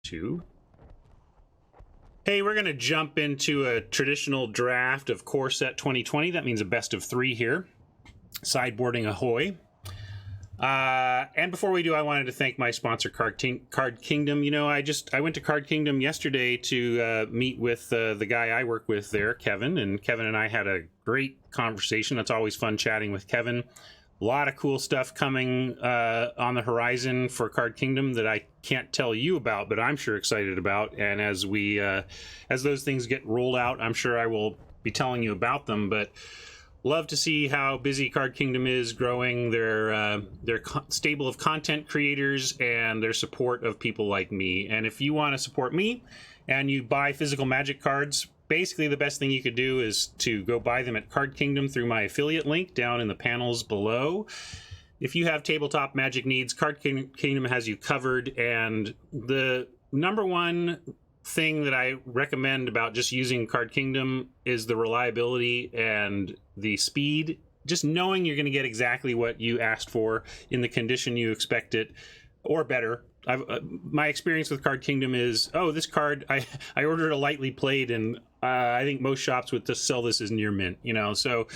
2. Hey, we're going to jump into a traditional draft of Core Set 2020. That means a best of 3 here. Sideboarding ahoy. And before we do, I wanted to thank my sponsor, Card Kingdom. You know, I went to Card Kingdom yesterday to meet with the guy I work with there, Kevin. And Kevin and I had a great conversation. It's always fun chatting with Kevin. A lot of cool stuff coming on the horizon for Card Kingdom that I can't tell you about, but I'm sure excited about. And as those things get rolled out, I'm sure I will be telling you about them. But love to see how busy Card Kingdom is growing their stable of content creators and their support of people like me. And if you want to support me and you buy physical Magic cards, basically the best thing you could do is to go buy them at Card Kingdom through my affiliate link down in the panels below. If you have tabletop Magic needs, Card Kingdom has you covered. And the number one thing that I recommend about just using Card Kingdom is the reliability and the speed. Just knowing you're going to get exactly what you asked for in the condition you expect it, or better. My experience with Card Kingdom is, oh, this card, I ordered a lightly played, and I think most shops would just sell this as near mint, you know. So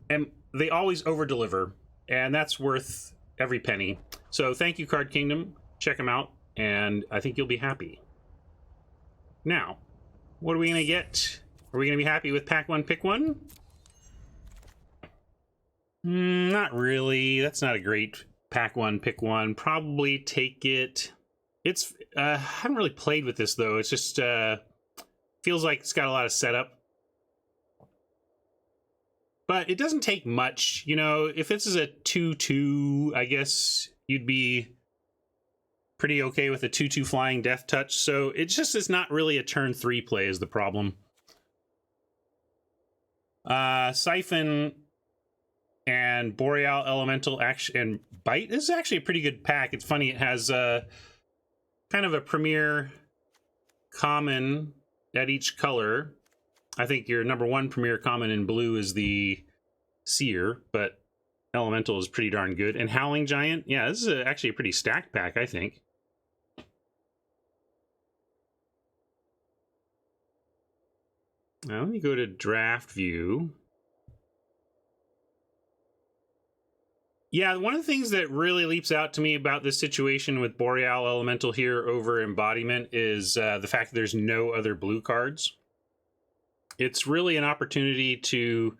they always over deliver, and that's worth every penny. So thank you, Card Kingdom. Check them out, and I think you'll be happy. Now, what are we going to get? Are we going to be happy with Pack 1, Pick 1? Not really. That's not a great Pack 1, Pick 1. Probably take it. I haven't really played with this, though. It's just feels like it's got a lot of setup. But it doesn't take much. You know, if this is a 2/2, I guess you'd be pretty okay with a 2/2 flying Death Touch. So it's not really a turn 3 play is the problem. Siphon and Boreal Elemental and Bite is actually a pretty good pack. It's funny, it has kind of a premier common at each color. I think your number 1 premier common in blue is the Seer, but Elemental is pretty darn good. And Howling Giant, yeah, this is actually a pretty stacked pack, I think. Now let me go to draft view. Yeah, one of the things that really leaps out to me about this situation with Boreal Elemental here over Embodiment is the fact that there's no other blue cards. It's really an opportunity to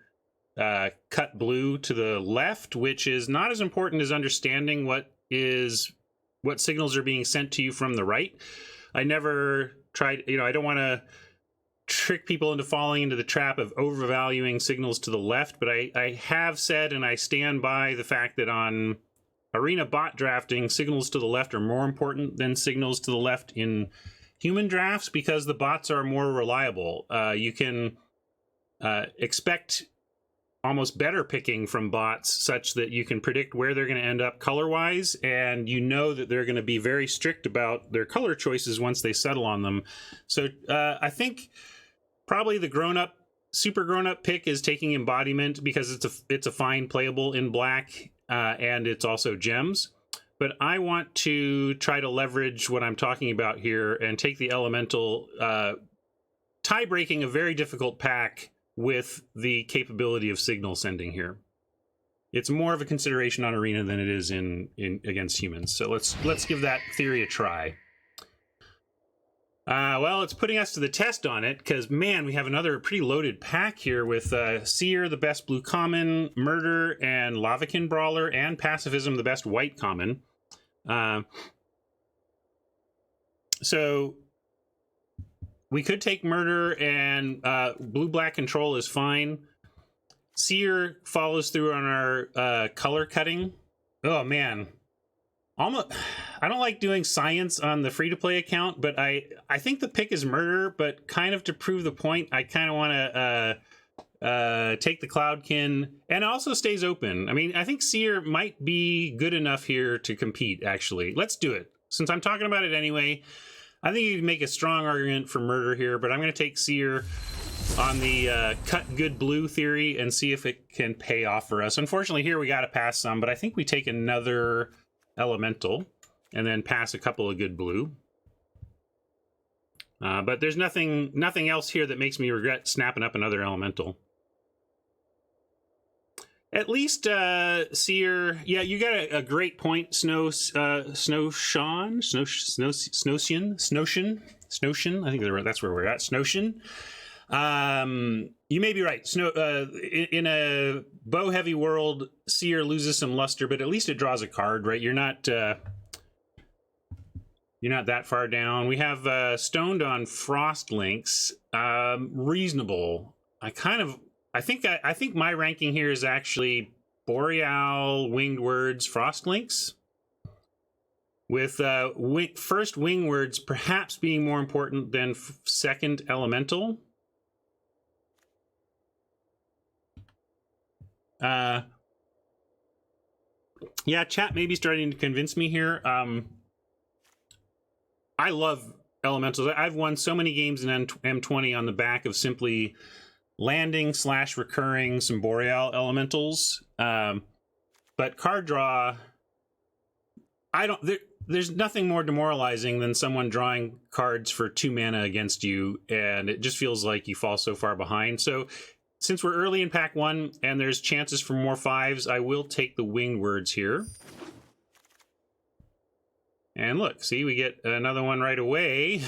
cut blue to the left, which is not as important as understanding what signals are being sent to you from the right. I never tried, I don't want to trick people into falling into the trap of overvaluing signals to the left, but I have said, and I stand by the fact that on arena bot drafting, signals to the left are more important than signals to the left in human drafts because the bots are more reliable. You can expect almost better picking from bots such that you can predict where they're going to end up color-wise, and you know that they're going to be very strict about their color choices once they settle on them. So I think probably the super grown-up pick is taking Embodiment because it's a fine playable in black, and it's also gems. But I want to try to leverage what I'm talking about here and take the Elemental, tie-breaking a very difficult pack with the capability of signal sending here. It's more of a consideration on arena than it is in against humans. So let's give that theory a try. Well, it's putting us to the test on it because, man, we have another pretty loaded pack here with Seer, the best blue common, Murder, and Lavakin Brawler, and Pacifism, the best white common. So we could take Murder, and blue-black control is fine. Seer follows through on our color cutting. Oh, man. I don't like doing science on the free-to-play account, but I think the pick is Murder, but kind of to prove the point, I kind of want to take the Cloudkin, and it also stays open. I mean, I think Seer might be good enough here to compete, actually. Let's do it. Since I'm talking about it anyway, I think you can make a strong argument for Murder here, but I'm going to take Seer on the cut good blue theory and see if it can pay off for us. Unfortunately, here we got to pass some, but I think we take another Elemental and then pass a couple of good blue. But there's nothing else here that makes me regret snapping up another elemental. At least, Seer, yeah, you got a great point, Snowshin. I think that's where we're at. Snowshin. You may be right. In a bow heavy world, Seer loses some luster, but at least it draws a card, right? You're not that far down. We have Stoned on Frost Links. Reasonable. I think my ranking here is actually Boreal, Winged Words, Frost Links, with first Winged Words perhaps being more important than second Elemental. Yeah, chat may be starting to convince me here. I love elementals. I've won so many games in M20 on the back of simply landing / recurring some Boreal elementals. But card draw, there's nothing more demoralizing than someone drawing cards for 2 mana against you, and it just feels like you fall so far behind. So since we're early in pack 1 and there's chances for more 5s, I will take the Winged Words here. And look, see, we get another one right away.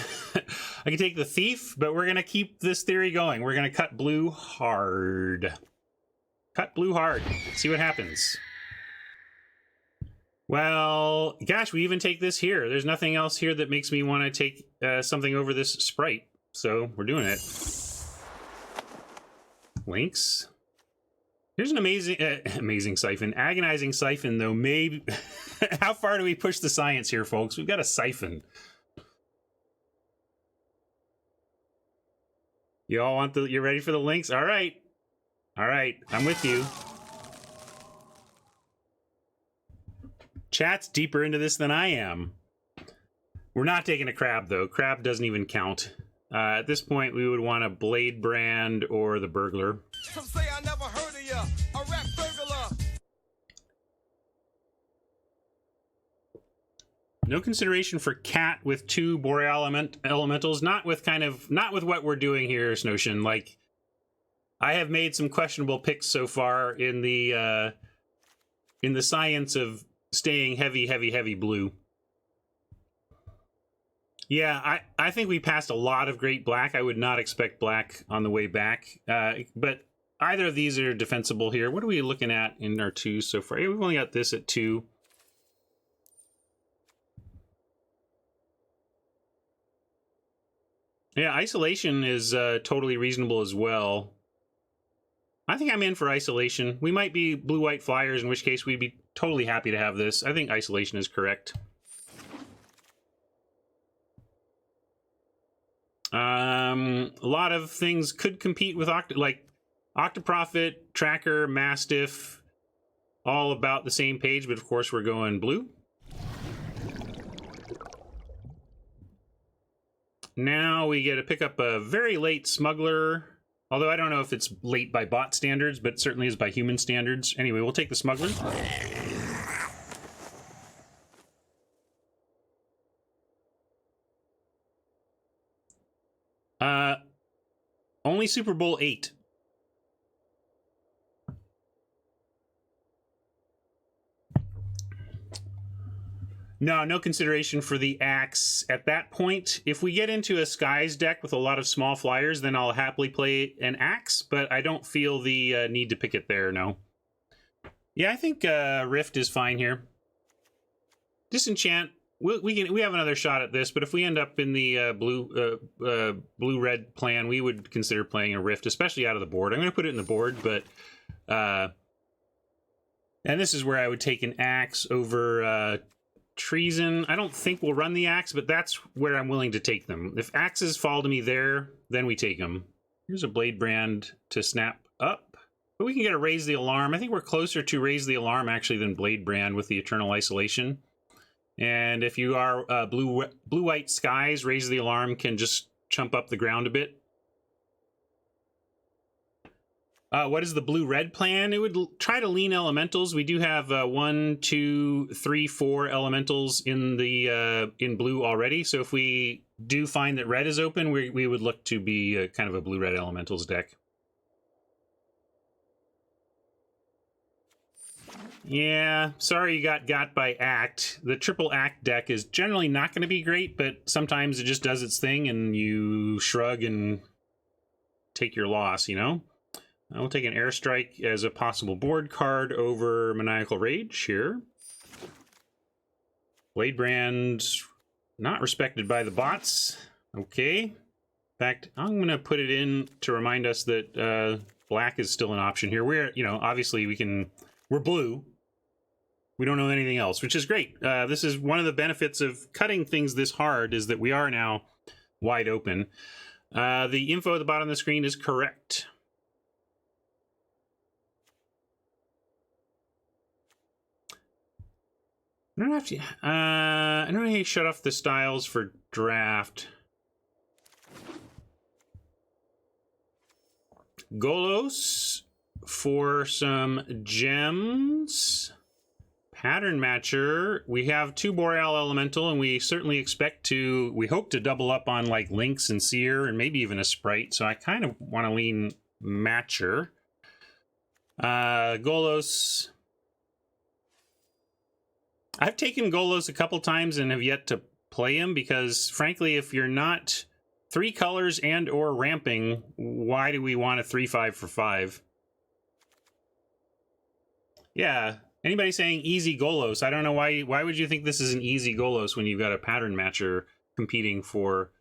I can take the Thief, but we're going to keep this theory going. We're going to cut blue hard. Cut blue hard. See what happens. Well, gosh, we even take this here. There's nothing else here that makes me want to take something over this Sprite. So we're doing it. Links. Here's an amazing Siphon. Agonizing Siphon, though, maybe... How far do we push the science here, folks? We've got a Siphon. You all want you're ready for the links? All right. All right, I'm with you. Chat's deeper into this than I am. We're not taking a Crab, though. Crab doesn't even count. At this point, we would want a Blade Brand or the Burglar. Some say I never heard of ya, a rap burglar. No consideration for Cat with 2 Boreal elementals. Not with what we're doing here, Snowshin. Like, I have made some questionable picks so far in the science of staying heavy blue. Yeah, I think we passed a lot of great black. I would not expect black on the way back. But either of these are defensible here. What are we looking at in our 2 so far? We've only got this at 2. Yeah, Isolation is totally reasonable as well. I think I'm in for Isolation. We might be blue-white flyers, in which case we'd be totally happy to have this. I think Isolation is correct. A lot of things could compete with Octoprophet, Tracker, Mastiff, all about the same page, but of course we're going blue. Now we get to pick up a very late Smuggler, although I don't know if it's late by bot standards, but it certainly is by human standards. Anyway, we'll take the Smuggler. Only Super Bowl 8. No consideration for the Axe at that point. If we get into a Skies deck with a lot of small flyers, then I'll happily play an Axe, but I don't feel the need to pick it there, no. Yeah, I think Rift is fine here. Disenchant. We have another shot at this, but if we end up in the blue-red plan, we would consider playing a Rift, especially out of the board. I'm going to put it in the board, but... and this is where I would take an Axe over Treason. I don't think we'll run the Axe, but that's where I'm willing to take them. If Axes fall to me there, then we take them. Here's a Blade Brand to snap up. But we can get a Raise the Alarm. I think we're closer to Raise the Alarm, actually, than Blade Brand with the Eternal Isolation. And if you are blue-white Skies, Raise the Alarm can just chump up the ground a bit. What is the blue-red plan? It would try to lean elementals. We do have 1, 2, 3, 4 elementals in the in blue already. So if we do find that red is open, we would look to be kind of a blue-red elementals deck. Yeah, sorry you got by Act. The triple Act deck is generally not going to be great, but sometimes it just does its thing and you shrug and take your loss, you know? I'll take an Airstrike as a possible board card over Maniacal Rage here. Bladebrand, not respected by the bots. Okay. In fact, I'm going to put it in to remind us that black is still an option here. We're, you know, obviously we're blue. We don't know anything else, which is great. This is one of the benefits of cutting things this hard, is that we are now wide open. The info at the bottom of the screen is correct. I don't have to. I don't know how you shut off the styles for draft. Golos for some gems. Pattern Matcher. We have 2 Boreal Elemental, and we certainly expect to. We hope to double up on like Lynx and Seer, and maybe even a Sprite. So I kind of want to lean Matcher. Golos. I've taken Golos a couple times and have yet to play him because, frankly, if you're not 3 colors and or ramping, why do we want a 3/5 for 5? Yeah, anybody saying easy Golos? I don't know why. Why would you think this is an easy Golos when you've got a Pattern Matcher competing for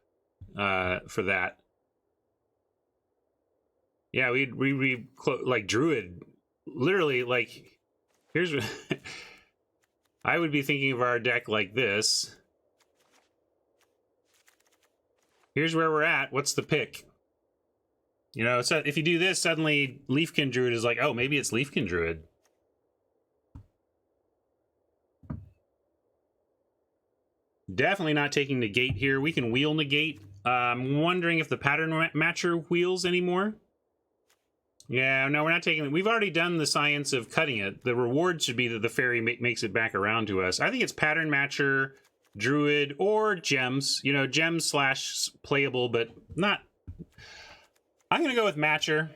that? Yeah, we like Druid. Literally, like, here's. I would be thinking of our deck like this. Here's where we're at. What's the pick? You know, so if you do this, suddenly Leafkin Druid is like, oh, maybe it's Leafkin Druid. Definitely not taking Negate here. We can wheel Negate. I'm wondering if the Pattern Matcher wheels anymore. Yeah, no, we're not taking it. We've already done the science of cutting it. The reward should be that the fairy makes it back around to us. I think it's Pattern Matcher, Druid, or Gems. You know, Gems / playable, but not... I'm going to go with Matcher.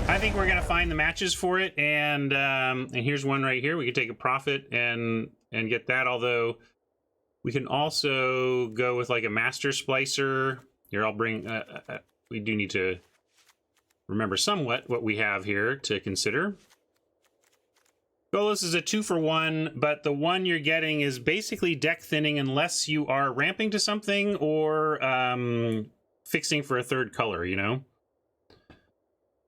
I think we're going to find the matches for it, and here's one right here. We can take a profit and get that, although we can also go with like a Master Splicer. Here, I'll bring... we do need to remember somewhat what we have here to consider. Golos is a 2-for-1, but the one you're getting is basically deck thinning unless you are ramping to something or fixing for a 3rd color, you know?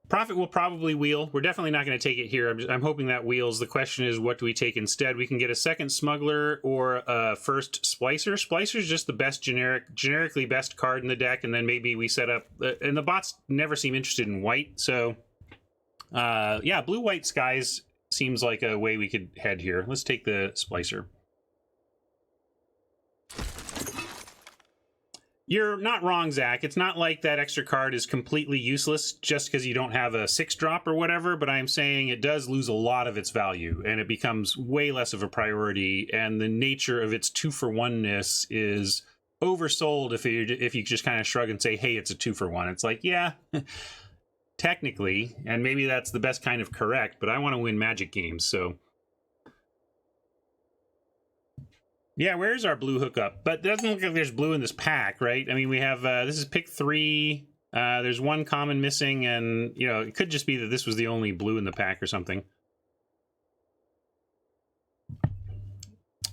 Profit will probably wheel. We're definitely not going to take it here. I'm hoping that wheels. The question is, what do we take instead? We can get a 2nd Smuggler or a 1st Splicer. Splicer is just the best generically best card in the deck, and then maybe we set up... and the bots never seem interested in white, so... yeah, blue-white skies seems like a way we could head here. Let's take the Splicer. You're not wrong, Zach. It's not like that extra card is completely useless just because you don't have a 6-drop or whatever, but I'm saying it does lose a lot of its value, and it becomes way less of a priority, and the nature of its 2-for-1-ness is oversold if you just kind of shrug and say, hey, it's a 2-for-1. It's like, yeah, technically, and maybe that's the best kind of correct, but I want to win Magic games, so... Yeah, where's our blue hookup? But it doesn't look like there's blue in this pack, right? I mean, we have, this is pick 3. There's 1 common missing, and, you know, it could just be that this was the only blue in the pack or something.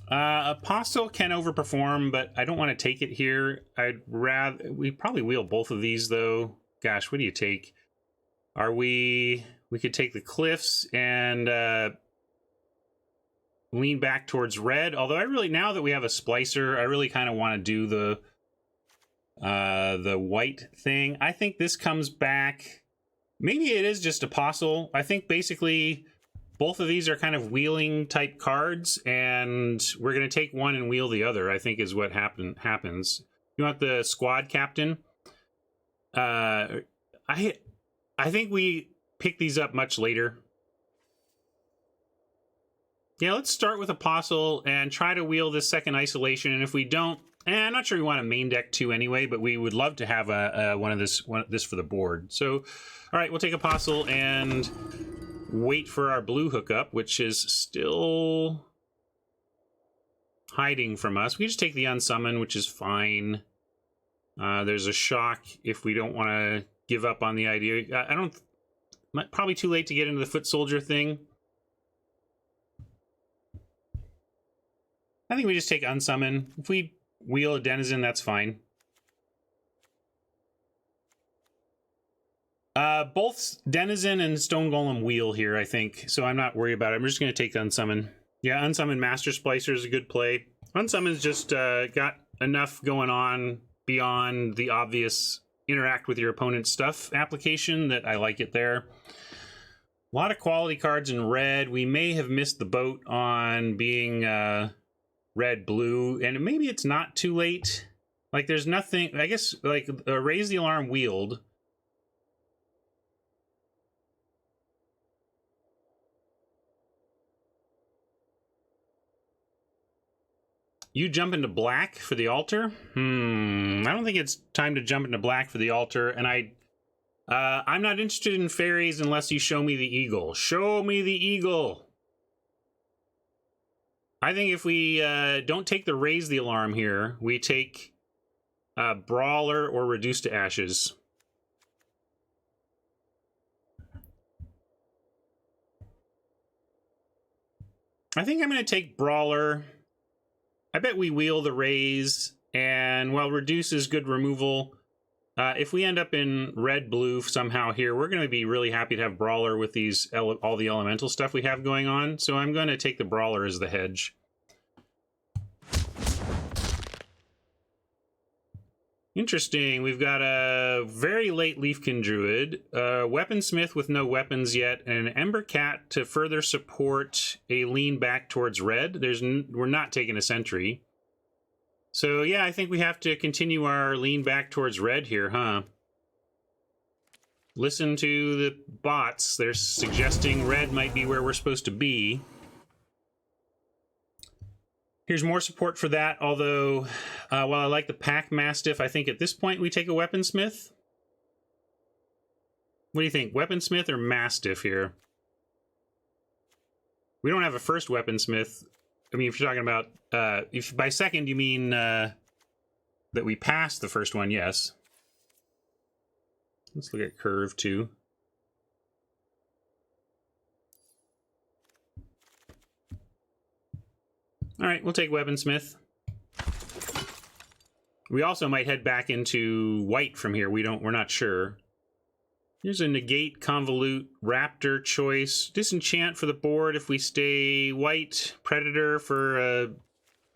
Apostle can overperform, but I don't want to take it here. We probably wheel both of these, though. Gosh, what do you take? We could take the Cliffs and... lean back towards red, although I really, now that we have a Splicer, I really kind of want to do the white thing. I think this comes back, maybe it is just Apostle. I think basically both of these are kind of wheeling type cards, and we're going to take one and wheel the other, I think is what happens. You want the squad captain? I think we pick these up much later. Yeah, let's start with Apostle and try to wheel this second isolation. And if we don't, I'm not sure we want a main deck 2 anyway, but we would love to have one of this for the board. So, all right, we'll take Apostle and wait for our blue hookup, which is still hiding from us. We just take the unsummon, which is fine. There's a shock if we don't want to give up on the idea. I don't... Probably too late to get into the foot soldier thing. I think we just take unsummon. If we wheel a denizen, that's fine. Both denizen and stone golem wheel here, I think. So I'm not worried about it. I'm just going to take unsummon. Yeah, unsummon master splicer is a good play. Unsummon's just got enough going on beyond the obvious interact with your opponent's stuff application that I like it there. A lot of quality cards in red. We may have missed the boat on being red blue, and maybe it's not too late. Like, there's nothing, I guess, like raise the alarm wheeled. You jump into black for the altar? I don't think it's time to jump into black for the altar, and I'm not interested in fairies unless you show me the eagle. Show me the eagle! I think if we don't take the raise the alarm here, we take brawler or reduce to ashes. I think I'm going to take brawler. I bet we wheel the raise, and while reduce is good removal, if we end up in red-blue somehow here, we're going to be really happy to have brawler with these all the elemental stuff we have going on. So I'm going to take the brawler as the hedge. Interesting. We've got a very late Leafkin Druid, a Weaponsmith with no weapons yet, and an Ember Cat to further support a lean back towards red. We're not taking a sentry. So yeah, I think we have to continue our lean back towards red here, huh? Listen to the bots. They're suggesting red might be where we're supposed to be. Here's more support for that, although while I like the Pack Mastiff, I think at this point we take a Weaponsmith. What do you think, Weaponsmith or Mastiff here? We don't have a first Weaponsmith. I mean, if you're talking about, if by second you mean that we passed the first one, yes. Let's look at curve too. All right, we'll take Weaponsmith. We also might head back into white from here. We're not sure. Here's a negate, convolute, raptor choice, disenchant for the board if we stay white, predator for a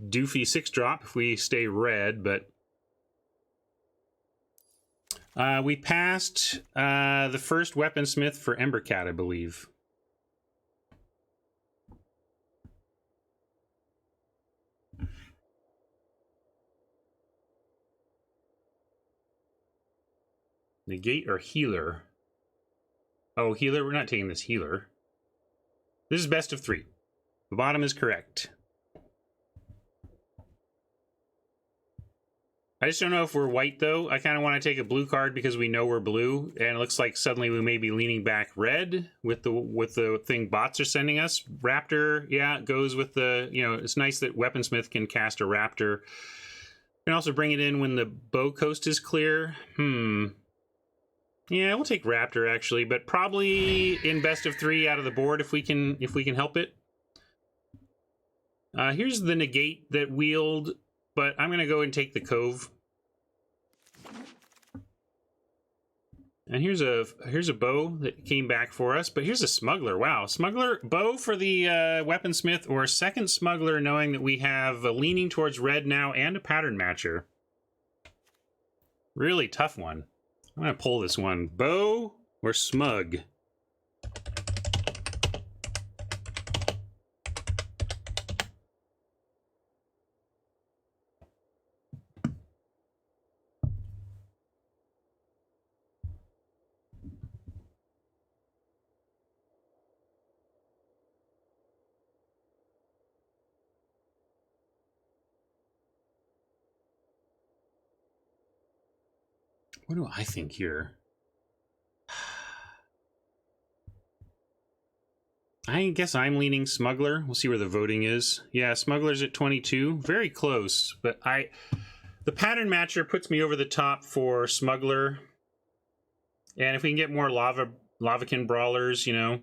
doofy 6-drop if we stay red, but we passed the first Weaponsmith for Embercat, I believe. Negate or healer? Oh, healer? We're not taking this healer. This is best of 3. The bottom is correct. I just don't know if we're white, though. I kind of want to take a blue card because we know we're blue, and it looks like suddenly we may be leaning back red with the thing bots are sending us. Raptor, yeah, goes with the, you know, it's nice that Weaponsmith can cast a Raptor. You can also bring it in when the bow coast is clear. Yeah, we'll take Raptor actually, but probably in best of 3 out of the board if we can help it. Here's the negate that wheeled, but I'm gonna go and take the Cove. And here's a bow that came back for us, but here's a smuggler. Wow, smuggler bow for the Weaponsmith, or a second smuggler, knowing that we have a leaning towards red now and a pattern matcher. Really tough one. I'm gonna pull this one. Bow or smug? What do I think here? I guess I'm leaning Smuggler. We'll see where the voting is. Yeah, Smuggler's at 22. Very close, but the pattern matcher puts me over the top for Smuggler. And if we can get more Lavakin Brawlers, you know.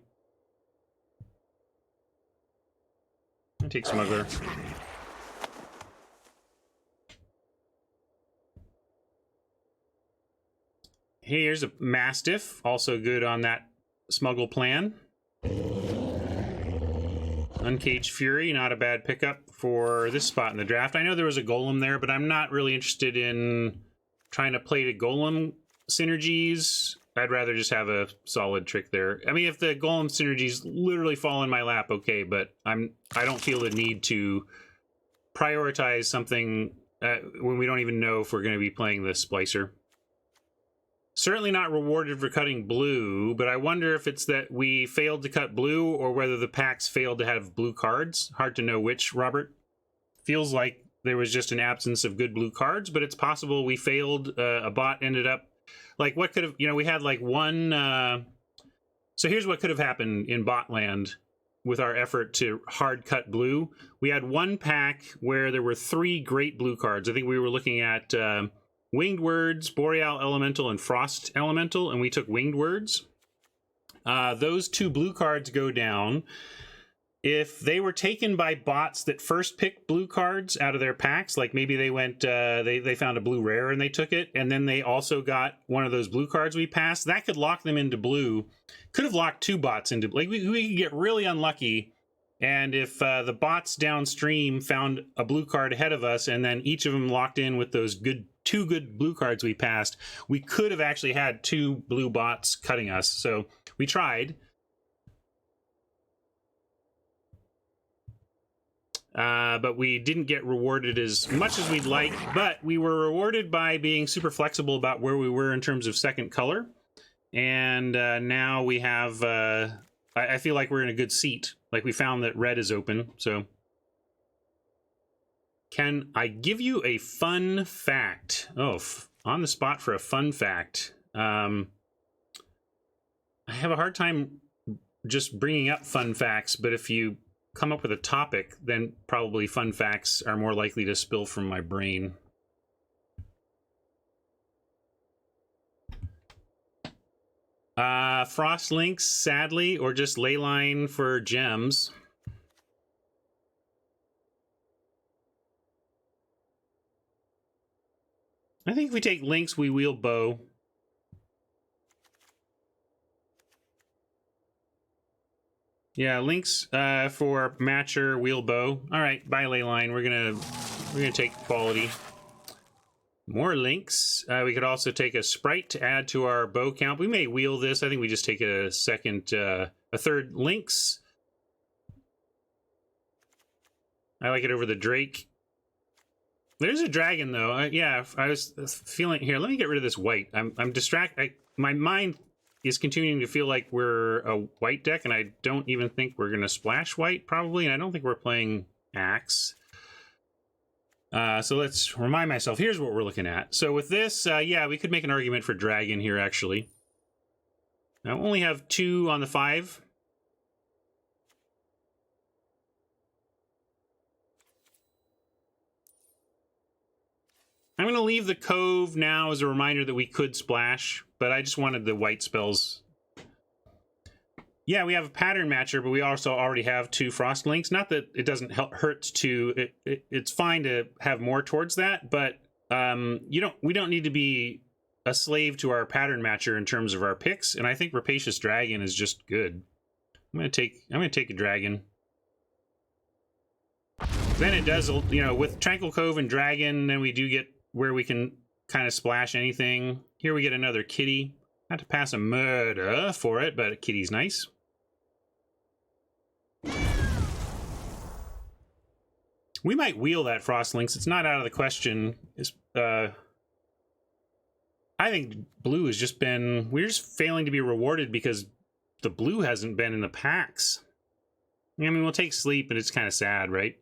I'll take Smuggler. Here's a Mastiff, also good on that Smuggle plan. Uncaged Fury, not a bad pickup for this spot in the draft. I know there was a Golem there, but I'm not really interested in trying to play to Golem synergies. I'd rather just have a solid trick there. I mean, if the Golem synergies literally fall in my lap, okay, but I don't feel the need to prioritize something when we don't even know if we're going to be playing the Splicer. Certainly not rewarded for cutting blue, but I wonder if it's that we failed to cut blue or whether the packs failed to have blue cards. Hard to know which, Robert. Feels like there was just an absence of good blue cards, but it's possible we failed. A bot ended up... Like, what could have... You know, we had, like, one... So here's what could have happened in bot land with our effort to hard cut blue. We had one pack where there were 3 great blue cards. I think we were looking at... Winged Words, Boreal Elemental, and Frost Elemental, and we took Winged Words. Those 2 blue cards go down. If they were taken by bots that first picked blue cards out of their packs, like maybe they went, they found a blue rare and they took it, and then they also got one of those blue cards we passed, that could lock them into blue. Could have locked 2 bots into, like, we could get really unlucky. And if the bots downstream found a blue card ahead of us, and then each of them locked in with those 2 good blue cards we passed, we could have actually had 2 blue bots cutting us. So we tried. But we didn't get rewarded as much as we'd like. But we were rewarded by being super flexible about where we were in terms of second color. And now we have... I feel like we're in a good seat. Like, we found that red is open, so... Can I give you a fun fact? Oh, on the spot for a fun fact. I have a hard time just bringing up fun facts, but if you come up with a topic, then probably fun facts are more likely to spill from my brain. Frost Links, sadly, or just Leyline for gems. I think if we take Links, we wheel Bow. Yeah, Links for Matcher, wheel Bow. All right, bye Leyline. We're gonna take quality. More Links. We could also take a Sprite to add to our bow count. We may wheel this. I think we just take a third Links. I like it over the Drake. There's a dragon though. Yeah, I was feeling here. Let me get rid of this white. I'm distracted. My mind is continuing to feel like we're a white deck, and I don't even think we're gonna splash white probably, and I don't think we're playing Axe. So let's remind myself. Here's what we're looking at. So with this, yeah, we could make an argument for dragon here, actually. Now, we only have 2 on the 5. I'm going to leave the Cove now as a reminder that we could splash, but I just wanted the white spells. Yeah, we have a pattern matcher, but we also already have 2 Frost Links. Not that it doesn't hurt to... It's fine to have more towards that, but we don't need to be a slave to our pattern matcher in terms of our picks, and I think Rapacious Dragon is just good. I'm gonna take a dragon. Then it does, you know, with Tranquil Cove and Dragon, then we do get where we can kind of splash anything. Here we get another kitty. Not to pass a murder for it, but a kitty's nice. We might wheel that Frost Links. It's not out of the question. I think blue has just been... We're just failing to be rewarded because the blue hasn't been in the packs. I mean, we'll take sleep, but it's kind of sad, right?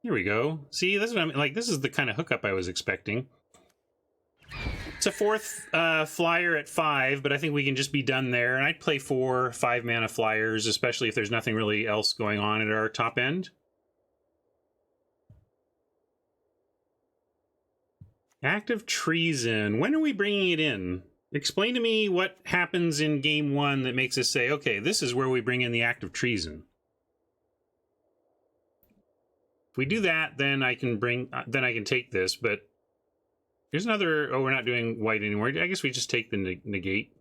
Here we go. See, this is what I'm like. This is the kind of hookup I was expecting. It's a 4th flyer at 5, but I think we can just be done there. And I'd play 4 5-mana flyers, especially if there's nothing really else going on at our top end. Act of Treason. When are we bringing it in? Explain to me what happens in game 1 that makes us say, okay, this is where we bring in the Act of Treason. If we do that, then I can take this, but here's another... Oh, we're not doing white anymore. I guess we just take the negate.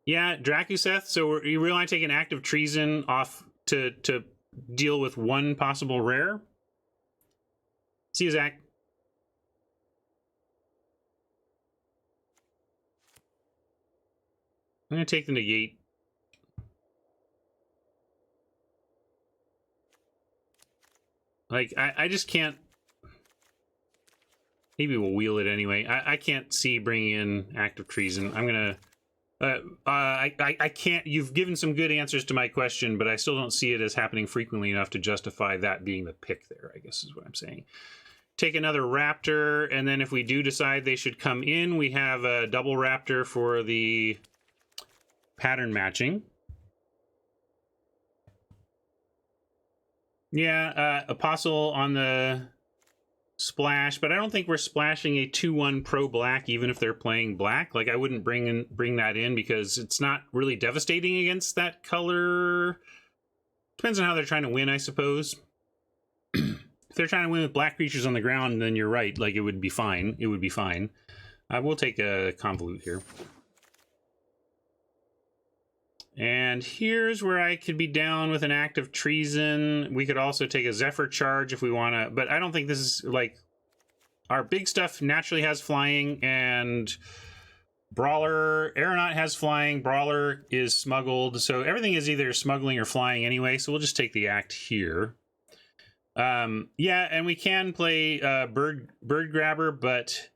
Yeah, Dracuseth, so you really want to take an Act of Treason off to deal with one possible rare? See you, Zach. I'm going to take the negate. Like, I just can't... Maybe we'll wheel it anyway. I can't see bringing in Act of Treason. I'm going to... I can't... You've given some good answers to my question, but I still don't see it as happening frequently enough to justify that being the pick there, I guess is what I'm saying. Take another Raptor, and then if we do decide they should come in, we have a double Raptor for the pattern matching. Yeah, Apostle on the splash, but I don't think we're splashing a 2/1 pro black even if they're playing black. Like, I wouldn't bring that in because it's not really devastating against that color. Depends on how they're trying to win, I suppose. If they're trying to win with black creatures on the ground, then you're right. Like, it would be fine. It would be fine. We'll take a Convolute here. And here's where I could be down with an Act of Treason. We could also take a Zephyr Charge if we want to, but I don't think this is, like, our big stuff naturally has flying, and Brawler, Aeronaut has flying, Brawler is smuggled, so everything is either smuggling or flying anyway, so we'll just take the Act here. Yeah, and we can play Bird Grabber, but...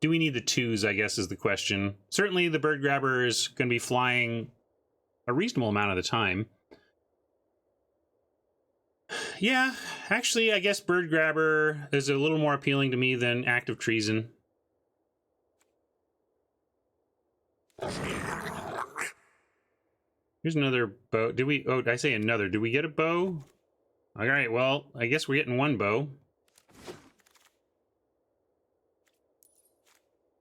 do we need the 2s, I guess, is the question. Certainly the Bird Grabber is going to be flying a reasonable amount of the time. Yeah, actually, I guess Bird Grabber is a little more appealing to me than Act of Treason. Here's another bow. Did we... oh, did I say another? Did we get a bow? All right, well, I guess we're getting one bow.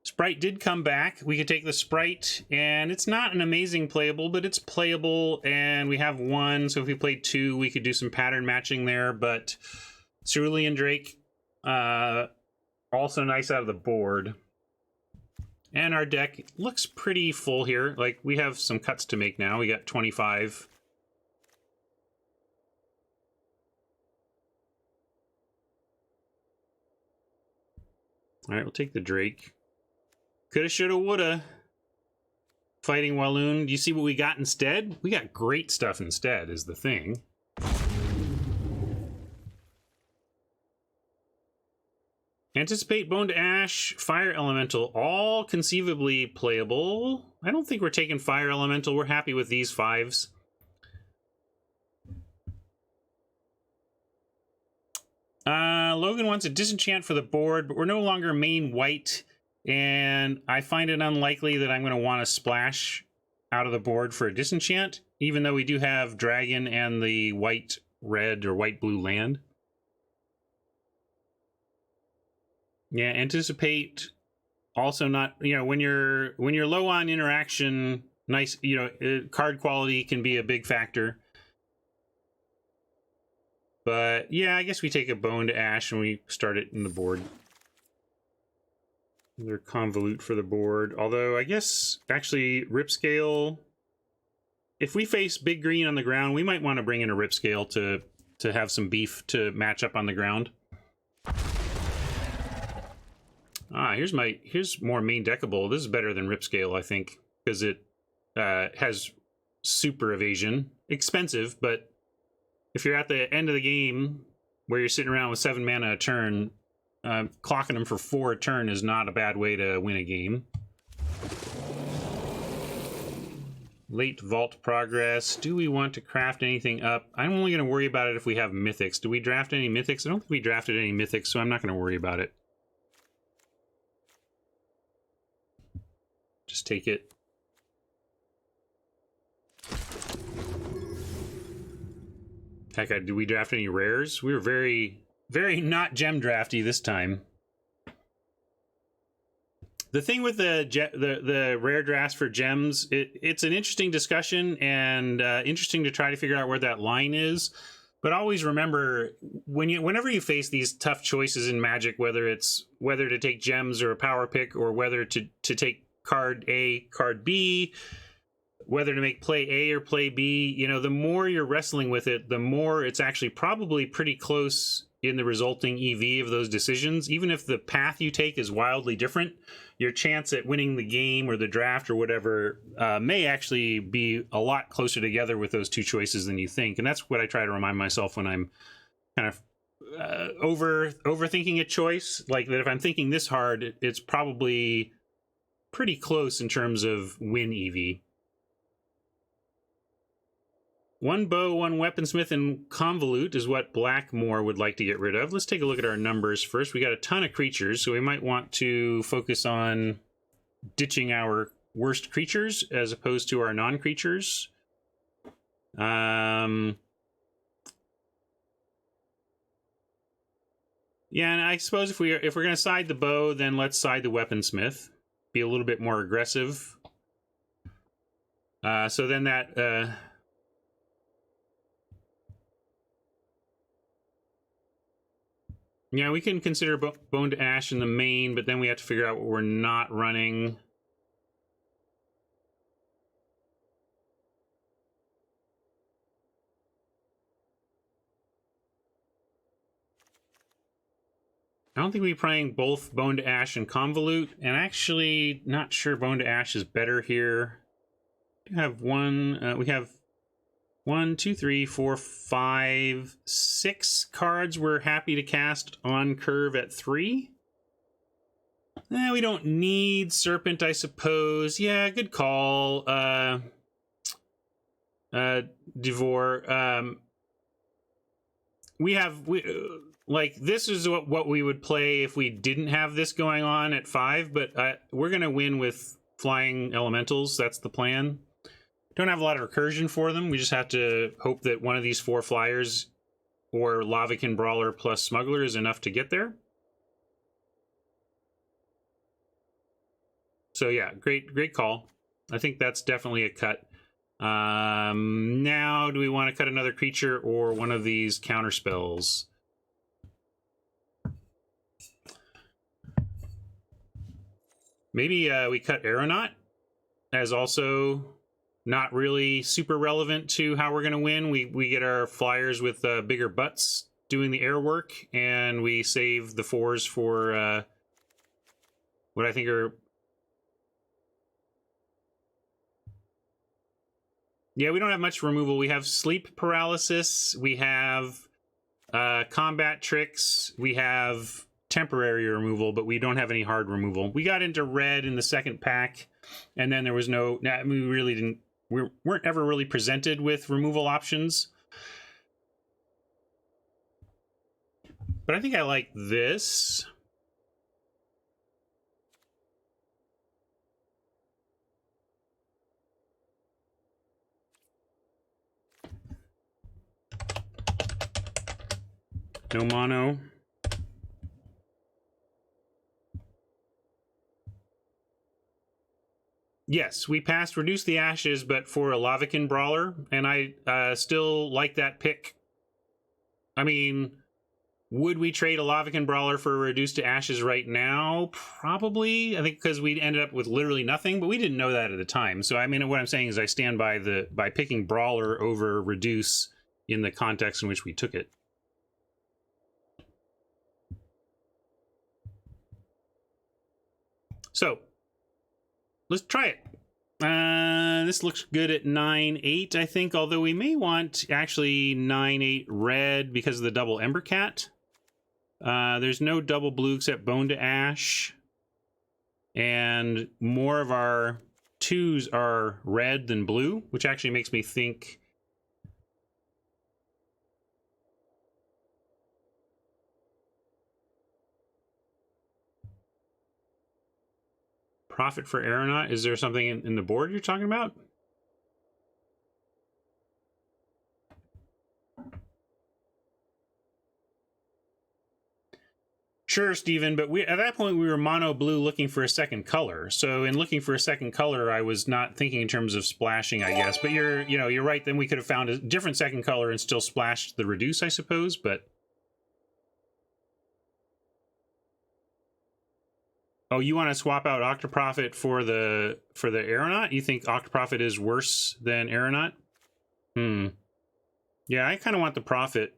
Sprite did come back. We could take the Sprite, and it's not an amazing playable, but it's playable, and we have 1, so if we played 2, we could do some pattern matching there, but Cerulean Drake, also nice out of the board. And our deck looks pretty full here. Like, we have some cuts to make now. We got 25. All right, we'll take the Drake. Coulda, shoulda, woulda. Fighting Walloon. Do you see what we got instead? We got great stuff instead, is the thing. Anticipate, Bone to Ash, Fire Elemental, all conceivably playable. I don't think we're taking Fire Elemental. We're happy with these 5s. Logan wants a Disenchant for the board, but we're no longer main white. And I find it unlikely that I'm going to want to splash out of the board for a Disenchant, even though we do have Dragon and the white-red or white-blue land. Yeah, Anticipate, also not, you know, when you're low on interaction, nice, you know, card quality can be a big factor. But yeah, I guess we take a Bone to Ash and we start it in the board. Another Convolute for the board. Although, I guess, actually, Ripscale... if we face big green on the ground, we might want to bring in a Ripscale to have some beef to match up on the ground. Ah, here's more main deckable. This is better than Ripscale, I think, because it has super evasion. Expensive, but if you're at the end of the game where you're sitting around with 7 mana a turn... clocking them for 4 a turn is not a bad way to win a game. Late vault progress. Do we want to craft anything up? I'm only going to worry about it if we have mythics. Do we draft any mythics? I don't think we drafted any mythics, so I'm not going to worry about it. Just take it. Heck, did we draft any rares? We were very, very not gem drafty this time. The thing with the rare drafts for gems, it's an interesting discussion and interesting to try to figure out where that line is. But always remember, whenever you face these tough choices in Magic, whether to take gems or a power pick, or whether to take card A, card B, whether to make play A or play B, you know, the more you're wrestling with it, the more it's actually probably pretty close in the resulting EV of those decisions. Even if the path you take is wildly different, your chance at winning the game or the draft or whatever may actually be a lot closer together with those two choices than you think. And that's what I try to remind myself when I'm kind of overthinking a choice. Like that if I'm thinking this hard, it's probably pretty close in terms of win EV. One bow, one weaponsmith, and convolute is what Blackmore would like to get rid of. Let's take a look at our numbers first. We got a ton of creatures, so we might want to focus on ditching our worst creatures as opposed to our non-creatures. Yeah, and I suppose if we're going to side the bow, then let's side the weaponsmith. Be a little bit more aggressive. So then that... yeah, we can consider Bone to Ash in the main, but then we have to figure out what we're not running. I don't think we're playing both Bone to Ash and Convolute, and actually not sure Bone to Ash is better here. We have we have 1, 2, 3, 4, 5, 6 cards we're happy to cast on curve at 3. We don't need Serpent, I suppose. Yeah, good call. Devore. Like, this is what we would play if we didn't have this going on at 5, but we're going to win with flying elementals. That's the plan. Don't have a lot of recursion for them. We just have to hope that one of these 4 flyers or Lavakin Brawler plus Smuggler is enough to get there. So yeah, great call. I think that's definitely a cut. Now, do we want to cut another creature or one of these counter spells? Maybe we cut Aeronaut as also not really super relevant to how we're going to win. We get our flyers with bigger butts doing the air work, and we save the 4s for what I think are... Yeah, we don't have much removal. We have sleep paralysis, we have combat tricks, we have temporary removal, but we don't have any hard removal. We got into red in the second pack, and then there was no... we really didn't... We weren't ever really presented with removal options. But I think I like this. No mono. Yes, we passed Reduce the Ashes, but for a Lavakin Brawler, and I still like that pick. I mean, would we trade a Lavakin Brawler for a Reduce to Ashes right now? Probably. I think because we ended up with literally nothing, but we didn't know that at the time. So, I mean, what I'm saying is I stand by picking Brawler over Reduce in the context in which we took it. So, let's try it. This looks good at 9-8, I think, although we may want actually 9-8 red because of the double Embercat. There's no double blue except Bone to Ash. And more of our twos are red than blue, which actually makes me think... Profit for Aeronaut? Is there something in the board you're talking about? Sure, Steven, but at that point we were mono blue looking for a second color. So in looking for a second color, I was not thinking in terms of splashing, I guess. But you're right. Then we could have found a different second color and still splashed the reduce, I suppose. But oh, you want to swap out Octoprofit for the Aeronaut? You think Octoprofit is worse than Aeronaut? Yeah, I kind of want the Profit.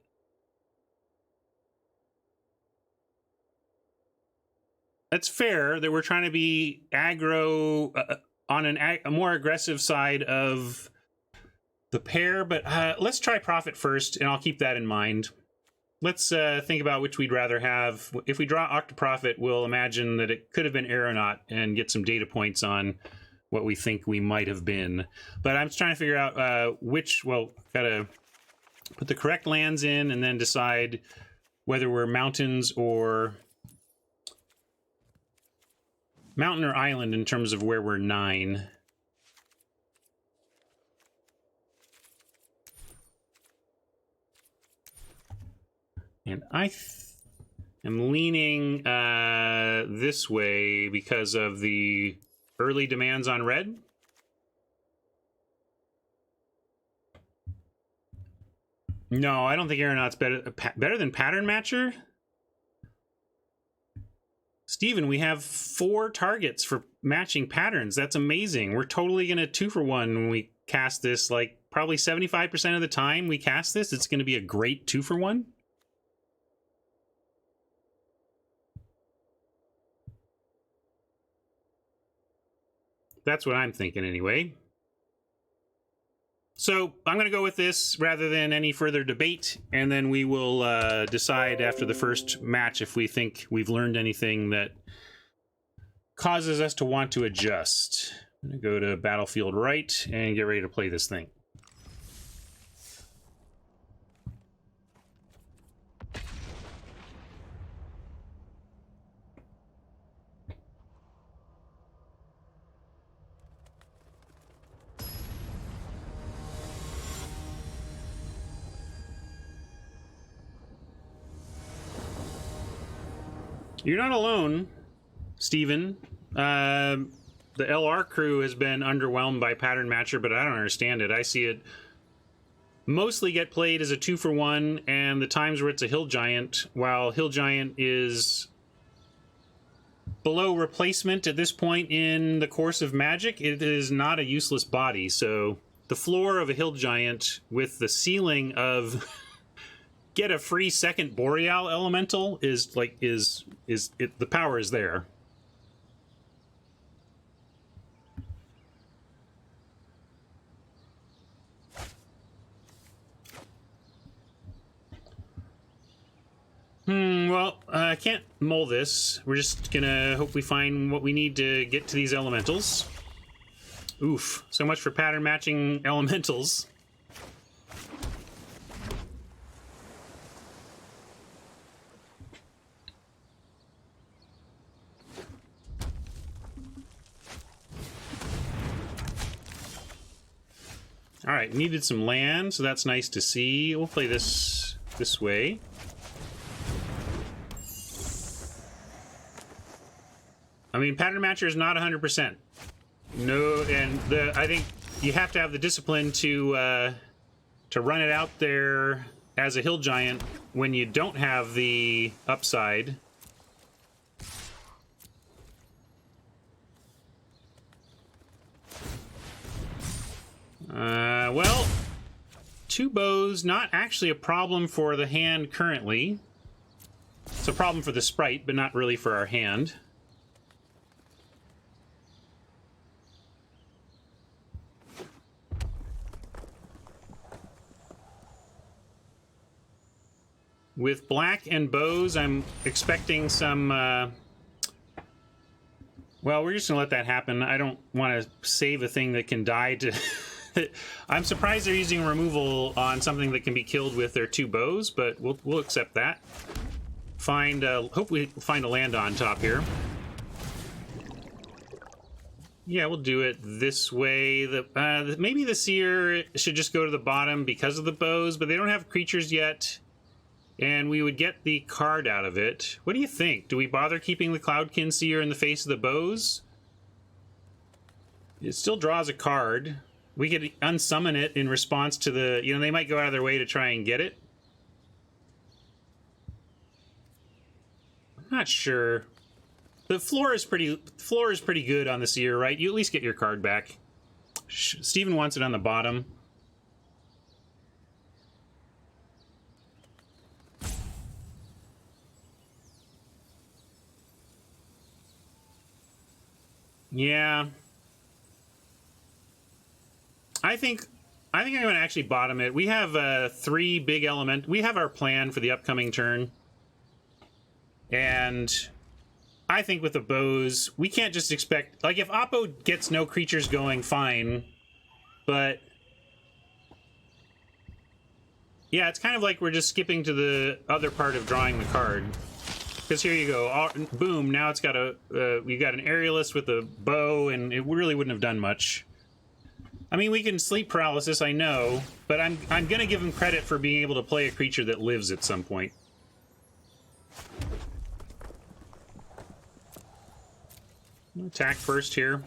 That's fair that we're trying to be aggro on a more aggressive side of the pair, but let's try Profit first, and I'll keep that in mind. Let's think about which we'd rather have. If we draw Octoprofit, we'll imagine that it could have been Aeronaut and get some data points on what we think we might have been. But I'm just trying to figure out which, well, gotta put the correct lands in and then decide whether we're mountains or... Mountain or island in terms of where we're 9. And I am leaning this way because of the early demands on red. No, I don't think Aeronaut's better than Pattern Matcher. Steven, we have 4 targets for matching patterns. That's amazing. We're totally going to 2-for-1 when we cast this. Like, probably 75% of the time we cast this, it's going to be a great 2-for-1. That's what I'm thinking anyway. So I'm going to go with this rather than any further debate, and then we will decide after the first match if we think we've learned anything that causes us to want to adjust. I'm going to go to Battlefield Right and get ready to play this thing. You're not alone, Steven. The LR crew has been underwhelmed by Pattern Matcher, but I don't understand it. I see it mostly get played as a 2-for-1, and the times where it's a Hill Giant, while Hill Giant is below replacement at this point in the course of Magic, it is not a useless body. So the floor of a Hill Giant with the ceiling of... get a free second Boreal Elemental is like the power is there. Well, I can't mull this. We're just gonna hope we find what we need to get to these elementals. Oof, so much for pattern matching elementals. All right, needed some land, so that's nice to see. We'll play this way. I mean, Pattern Matcher is not 100%. No, and I think you have to have the discipline to run it out there as a Hill Giant when you don't have the upside. Well, 2 bows, not actually a problem for the hand currently. It's a problem for the sprite, but not really for our hand. With black and bows, I'm expecting some Well, we're just gonna let that happen. I don't want to save a thing that can die to... I'm surprised they're using removal on something that can be killed with their 2 bows, but we'll accept that. Hope we find a land on top here. Yeah, we'll do it this way. Maybe the Seer should just go to the bottom because of the bows, but they don't have creatures yet. And we would get the card out of it. What do you think? Do we bother keeping the Cloudkin Seer in the face of the bows? It still draws a card. We could unsummon it in response to the... You know, they might go out of their way to try and get it. I'm not sure. The floor is pretty good on the Seer, right? You at least get your card back. Steven wants it on the bottom. Yeah. I think I'm going to actually bottom it. We have 3 big element. We have our plan for the upcoming turn. And I think with the bows, we can't just expect... Like, if Oppo gets no creatures going, fine. But... Yeah, it's kind of like we're just skipping to the other part of drawing the card. Because here you go. Boom, now it's got a... we got an Aerialist with a bow, and it really wouldn't have done much. I mean, we can sleep paralysis, I know, but I'm going to give him credit for being able to play a creature that lives at some point. Attack first here.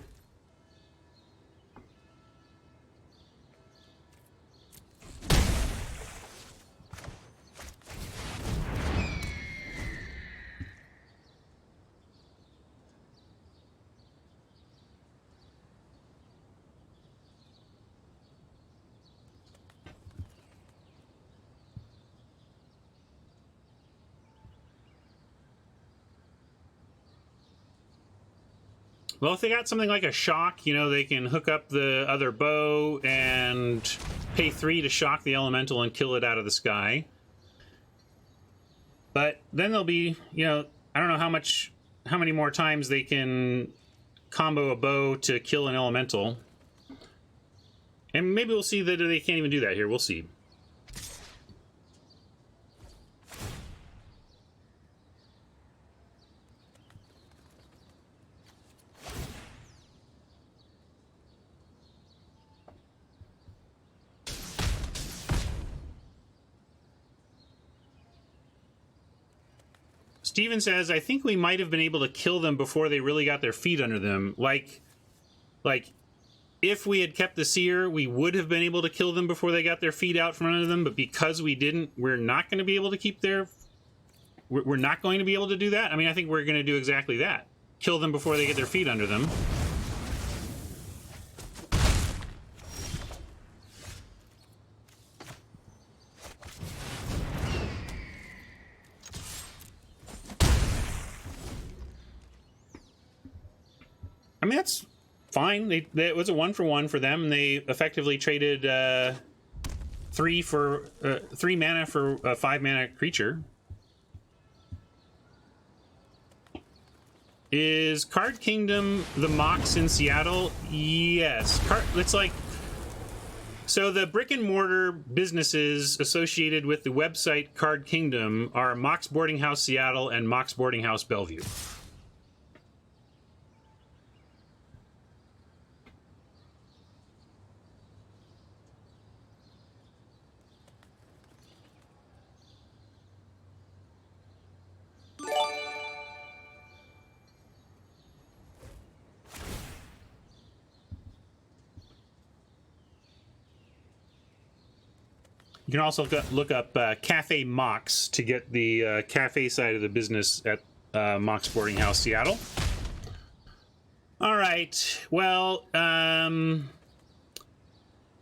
Well, if they got something like a shock, you know, they can hook up the other bow and pay 3 to shock the elemental and kill it out of the sky. But then there'll be, you know, I don't know how many more times they can combo a bow to kill an elemental. And maybe we'll see that they can't even do that here. We'll see. Steven says, I think we might have been able to kill them before they really got their feet under them. Like, if we had kept the Seer, we would have been able to kill them before they got their feet out from under them, but because we didn't, we're not going to be able to keep their... We're not going to be able to do that? I mean, I think we're going to do exactly that. Kill them before they get their feet under them. I mean, that's fine. It was a 1-for-1 for them. They effectively traded 3 mana for a 5 mana creature. Is Card Kingdom the Mox in Seattle? Yes. It's like... So the brick and mortar businesses associated with the website Card Kingdom are Mox Boarding House Seattle and Mox Boarding House Bellevue. You can also look up Cafe Mox to get the cafe side of the business at Mox Boarding House Seattle. All right. Well,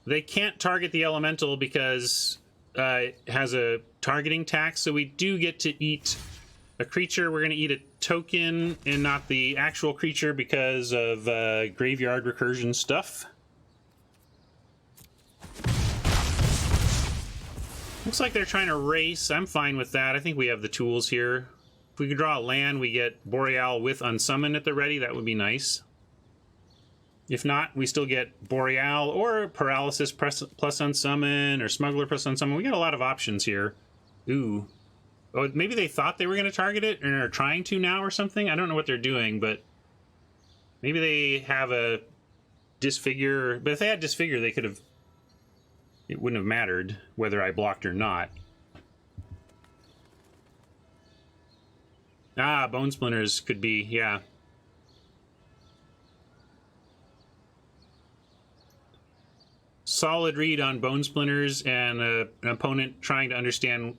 they can't target the elemental because it has a targeting tax, so we do get to eat a creature. We're going to eat a token and not the actual creature because of graveyard recursion stuff. Looks like they're trying to race. I'm fine with that. I think we have the tools here. If we could draw a land, we get Boreal with Unsummon at the ready. That would be nice. If not, we still get Boreal or Paralysis plus Unsummon or Smuggler plus Unsummon. We got a lot of options here. Ooh. Oh, maybe they thought they were going to target it and are trying to now or something. I don't know what they're doing, but maybe they have a Disfigure. But if they had Disfigure, they could have... It wouldn't have mattered whether I blocked or not. Ah, Bone Splinters could be, yeah. Solid read on Bone Splinters and an opponent trying to understand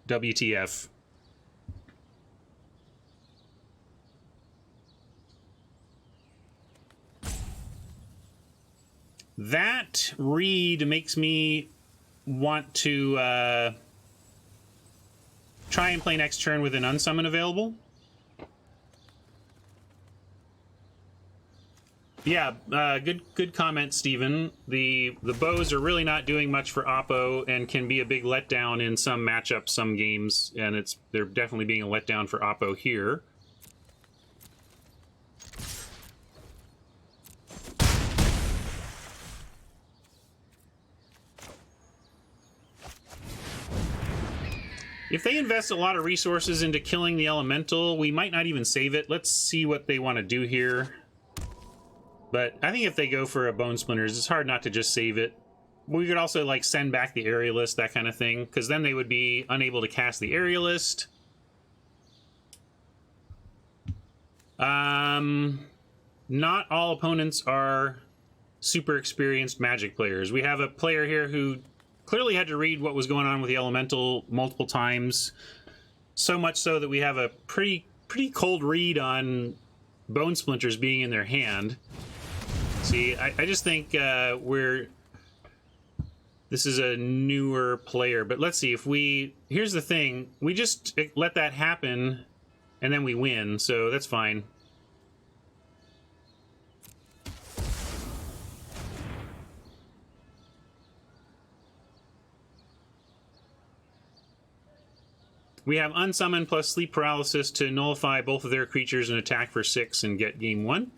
WTF. That read makes me want to try and play next turn with an Unsummon available. Yeah, good comment, Steven. The bows are really not doing much for Oppo and can be a big letdown in some matchups, some games, and they're definitely being a letdown for Oppo here. If they invest a lot of resources into killing the elemental, we might not even save it. Let's see what they want to do here. But I think if they go for a Bone Splinters, it's hard not to just save it. We could also, like, send back the Aerialist, that kind of thing, because then they would be unable to cast the Aerialist. Not all opponents are super experienced Magic players. We have a player here who clearly had to read what was going on with the Elemental multiple times. So much so that we have a pretty cold read on Bone Splinters being in their hand. See, I just think this is a newer player, but let's see if here's the thing, we just let that happen and then we win, so that's fine. We have Unsummon plus Sleep Paralysis to nullify both of their creatures and attack for 6 and get game 1.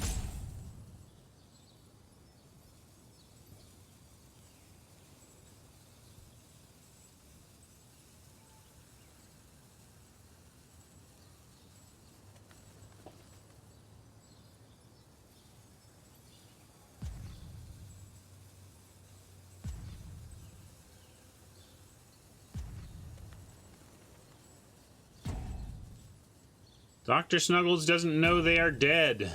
Dr. Snuggles doesn't know they are dead.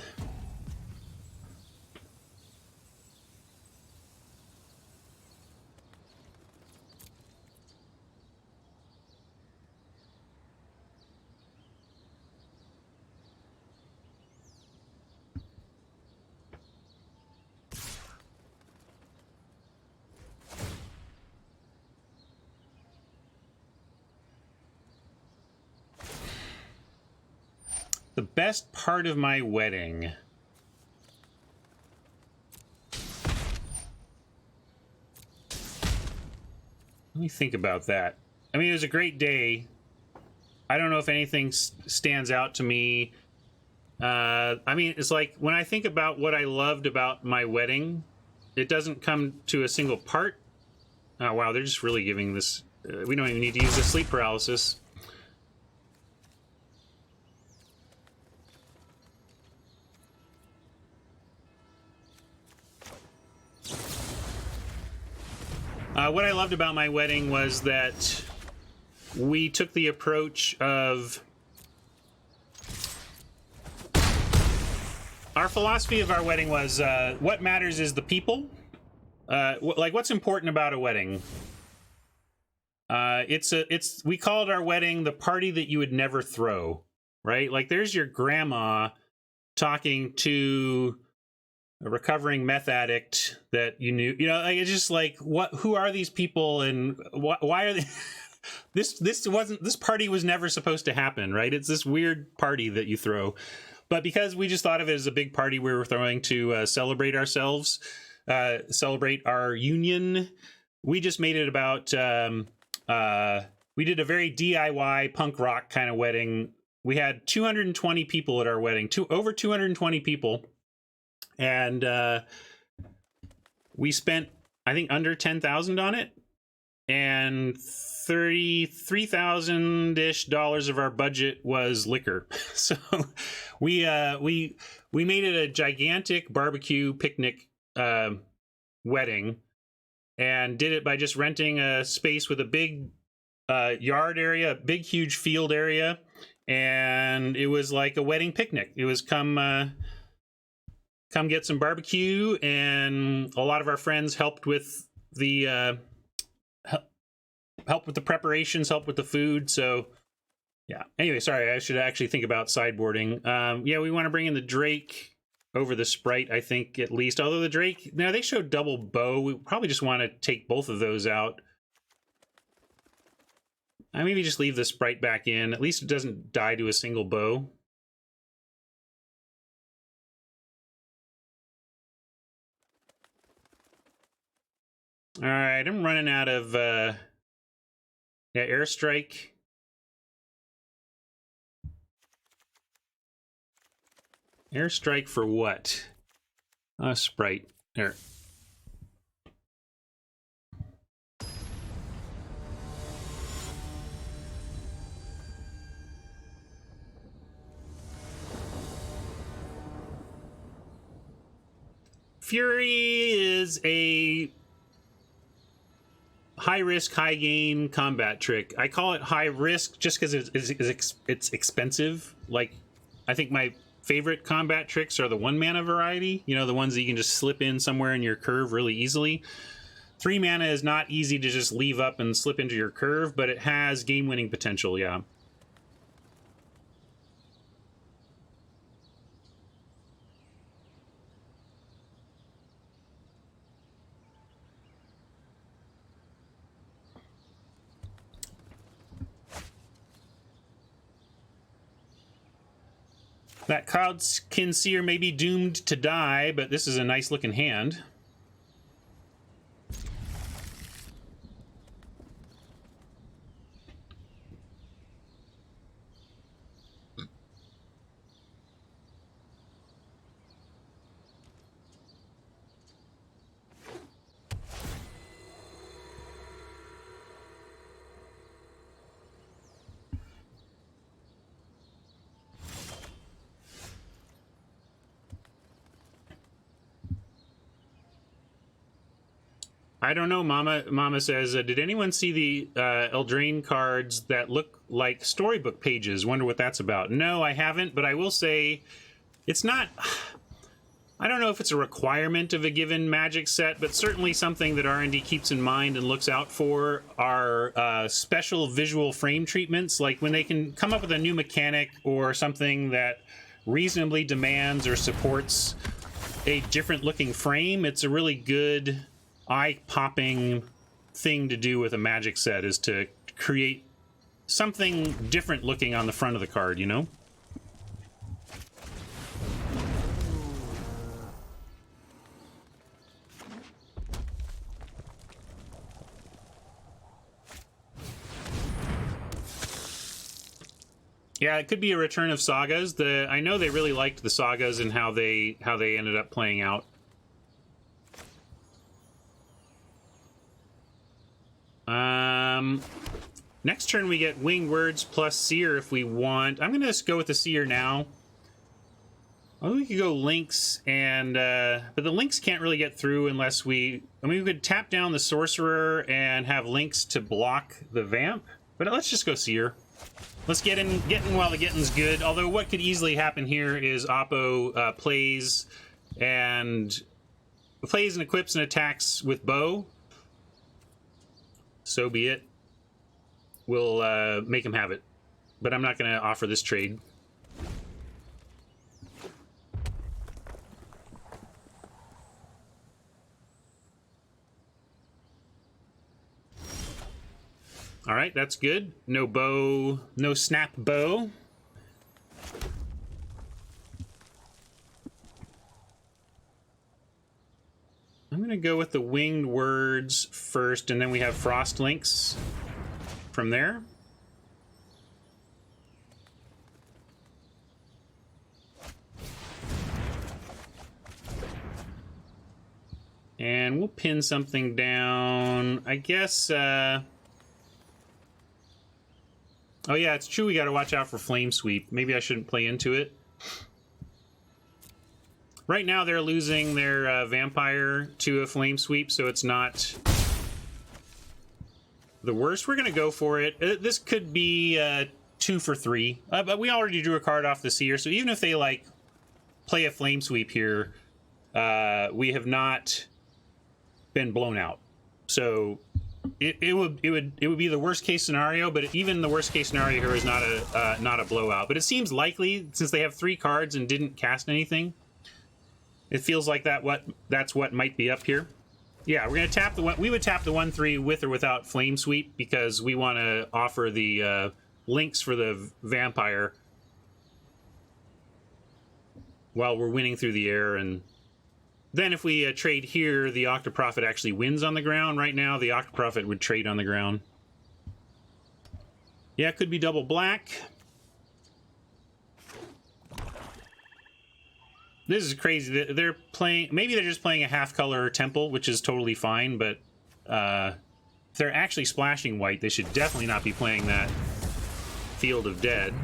The best part of my wedding. Let me think about that. I mean, it was a great day. I don't know if anything stands out to me. I mean, it's like when I think about what I loved about my wedding, it doesn't come to a single part. Oh, wow, they're just really giving this... we don't even need to use the sleep paralysis. What I loved about my wedding was that we took the approach of... Our philosophy of our wedding was, what matters is the people. Like, what's important about a wedding? We called our wedding the party that you would never throw, right? Like, there's your grandma talking to a recovering meth addict that you knew, like, it's just like, who are these people and why are they this party was never supposed to happen, right? It's this weird party that you throw, but because we just thought of it as a big party we were throwing to celebrate ourselves, celebrate our union, we just made it about we did a very DIY punk rock kind of wedding. we had 220 people at our wedding, over 220 people, and we spent, I think, under 10,000 on it, and $33,000-ish of our budget was liquor. So we made it a gigantic barbecue picnic wedding, and did it by just renting a space with a big yard area, a big huge field area, and it was like a wedding picnic. It was come get some barbecue, and a lot of our friends helped with the preparations, helped with the food. So yeah, anyway, sorry, I should actually think about sideboarding. Yeah, we want to bring in the Drake over the Sprite, I think, at least. Although the Drake, now they showed double bow. We probably just want to take both of those out. I maybe just leave the Sprite back in. At least it doesn't die to a single bow. All right, I'm running out of yeah, airstrike. Airstrike for what? Sprite. There. Fury is a high risk, high gain combat trick. I call it high risk just because it's expensive. Like, I think my favorite combat tricks are the 1 mana variety. You know, the ones that you can just slip in somewhere in your curve really easily. 3 mana is not easy to just leave up and slip into your curve, but it has game winning potential, yeah. That Cloudkin Seer may be doomed to die, but this is a nice looking hand. I don't know, Mama. Mama says, did anyone see the Eldraine cards that look like storybook pages? Wonder what that's about. No, I haven't, but I will say it's not... I don't know if it's a requirement of a given Magic set, but certainly something that R&D keeps in mind and looks out for are special visual frame treatments, like when they can come up with a new mechanic or something that reasonably demands or supports a different looking frame. It's a really good eye-popping thing to do with a Magic set, is to create something different looking on the front of the card, you know? Yeah, it could be a return of Sagas. I know they really liked the Sagas and how they ended up playing out. Next turn we get Winged Words plus Seer if we want. I'm gonna just go with the Seer now. Well, we could go Links, and but the Links can't really get through unless we... I mean, we could tap down the Sorcerer and have Links to block the Vamp, but let's just go Seer. Let's get in while the getting's good. Although what could easily happen here is Oppo plays and equips and attacks with Bo. So be it. We'll make him have it. But I'm not going to offer this trade. All right, that's good. No bow, no snap bow. I'm going to go with the Winged Words first, and then we have Frost Links from there. And we'll pin something down. I guess, oh yeah, it's true we gotta watch out for Flame Sweep. Maybe I shouldn't play into it. Right now they're losing their Vampire to a Flame Sweep, so it's not the worst. We're gonna go for it. This could be 2 for 3. But we already drew a card off the seer, so even if they, like, play a Flame Sweep here, we have not been blown out. So it would be the worst case scenario, but even the worst case scenario here is not a blowout. But it seems likely, since they have 3 cards and didn't cast anything, it feels like that's what might be up here. Yeah, we're gonna tap the one. We would tap the 1/3 with or without Flame Sweep because we want to offer the links for the Vampire while we're winning through the air. And then if we trade here, the Octoprophet actually wins on the ground. Right now, the Octoprophet would trade on the ground. Yeah, it could be double black. This is crazy. They're playing... Maybe they're just playing a half-color Temple, which is totally fine, but if they're actually splashing white, they should definitely not be playing that Field of Dead.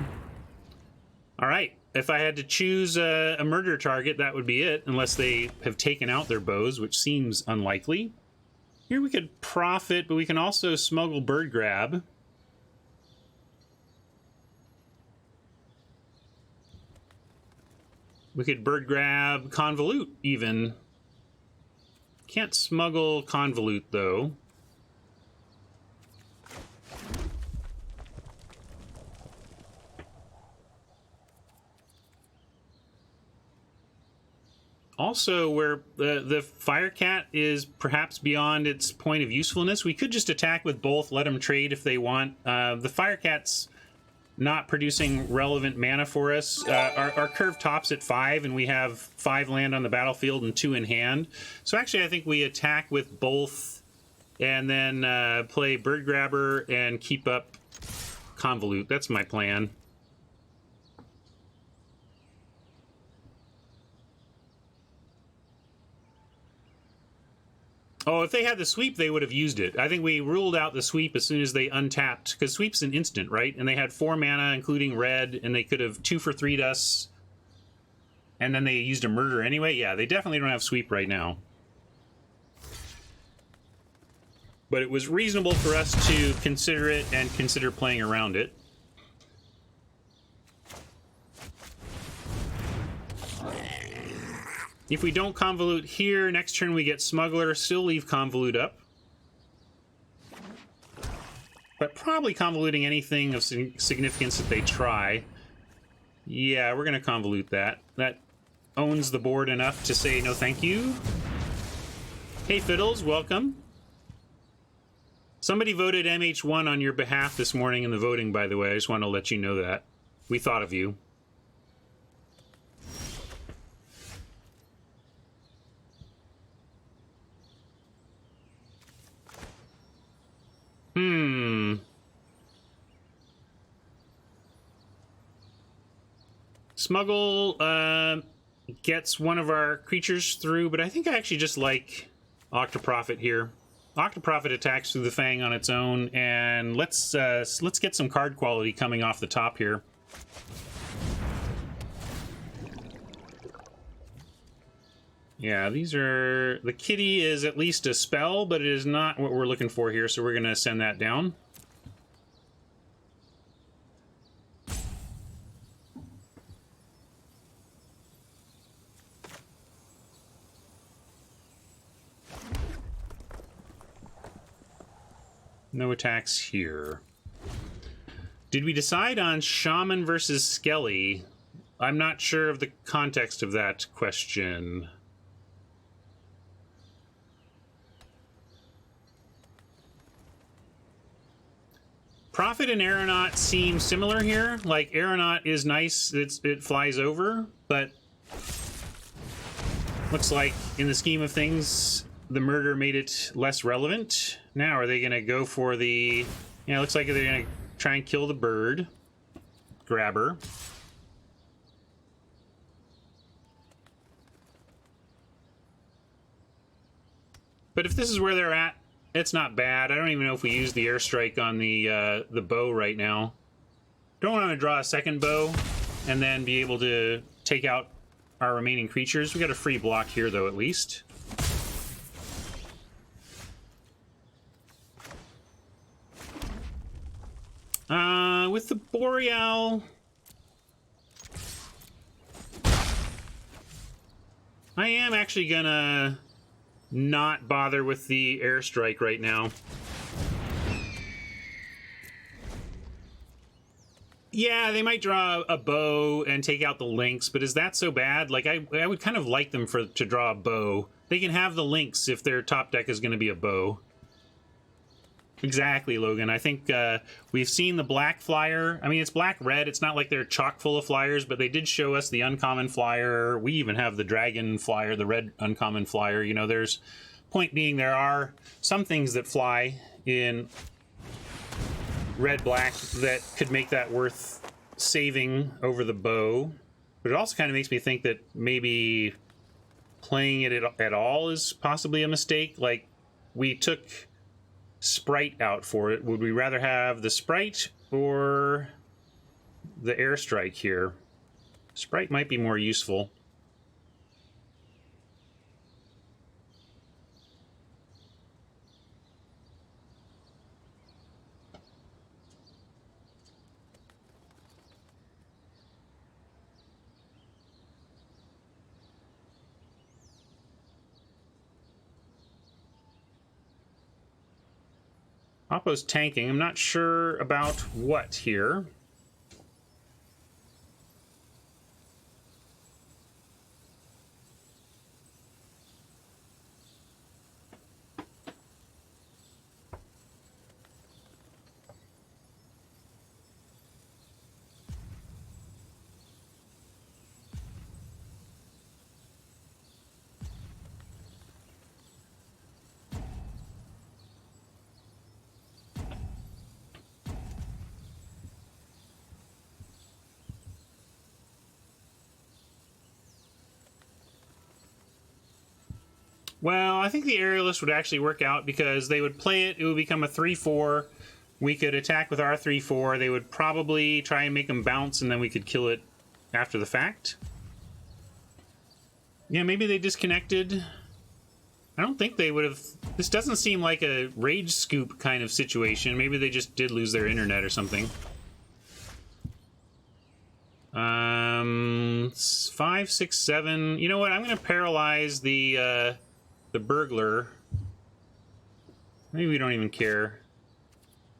All right. If I had to choose a murder target, that would be it, unless they have taken out their bows, which seems unlikely. Here we could profit, but we can also smuggle Bird Grab. We could Bird Grab Convolute, even. Can't smuggle Convolute, though. Also, where the Firecat is perhaps beyond its point of usefulness, we could just attack with both, let them trade if they want. The Firecat's not producing relevant mana for us. Our curve tops at 5, and we have 5 land on the battlefield and 2 in hand. So actually, I think we attack with both, and then play Bird Grabber and keep up Convolute. That's my plan. Oh, if they had the sweep, they would have used it. I think we ruled out the sweep as soon as they untapped, because sweep's an instant, right? And they had 4 mana, including red, and they could have 2 for 3'd us, and then they used a murder anyway. Yeah, they definitely don't have sweep right now. But it was reasonable for us to consider it and consider playing around it. If we don't Convolute here, next turn we get Smuggler, still leave Convolute up. But probably Convoluting anything of significance that they try. Yeah, we're going to Convolute that. That owns the board enough to say no thank you. Hey Fiddles, welcome. Somebody voted MH1 on your behalf this morning in the voting, by the way. I just want to let you know that. We thought of you. Smuggle gets one of our creatures through, but I think I actually just like Octoprophet here. Octoprophet attacks through the Fang on its own, and let's get some card quality coming off the top here. Yeah, these are... The kitty is at least a spell, but it is not what we're looking for here, so we're going to send that down. No attacks here. Did we decide on Shaman versus Skelly? I'm not sure of the context of that question. Prophet and Aeronaut seem similar here. Like, Aeronaut is nice, it flies over, but looks like in the scheme of things, the murder made it less relevant. Now, are they going to go for the... Yeah, it looks like they're going to try and kill the bird. Grabber. But if this is where they're at, it's not bad. I don't even know if we use the airstrike on the bow right now. Don't want to draw a second bow and then be able to take out our remaining creatures. We got a free block here, though, at least. With the Boreal, I am actually gonna not bother with the airstrike right now. Yeah, they might draw a bow and take out the links, but is that so bad? Like, I would kind of like them to draw a bow. They can have the links if their top deck is going to be a bow. Exactly, Logan. I think we've seen the black flyer. I mean, it's black-red. It's not like they're chock full of flyers, but they did show us the uncommon flyer. We even have the dragon flyer, the red uncommon flyer. You know, there's... Point being, there are some things that fly in red-black that could make that worth saving over the bow. But it also kind of makes me think that maybe playing it at all is possibly a mistake. Like, we took Sprite out for it. Would we rather have the Sprite or the airstrike here? Sprite might be more useful. Oppo's tanking. I'm not sure about what here. Well, I think the aerialist would actually work out because they would play it, it would become a 3-4. We could attack with our 3-4. They would probably try and make them bounce, and then we could kill it after the fact. Yeah, maybe they disconnected. I don't think they would have... This doesn't seem like a rage scoop kind of situation. Maybe they just did lose their internet or something. 5, 6, 7... You know what? I'm going to paralyze the burglar. Maybe we don't even care.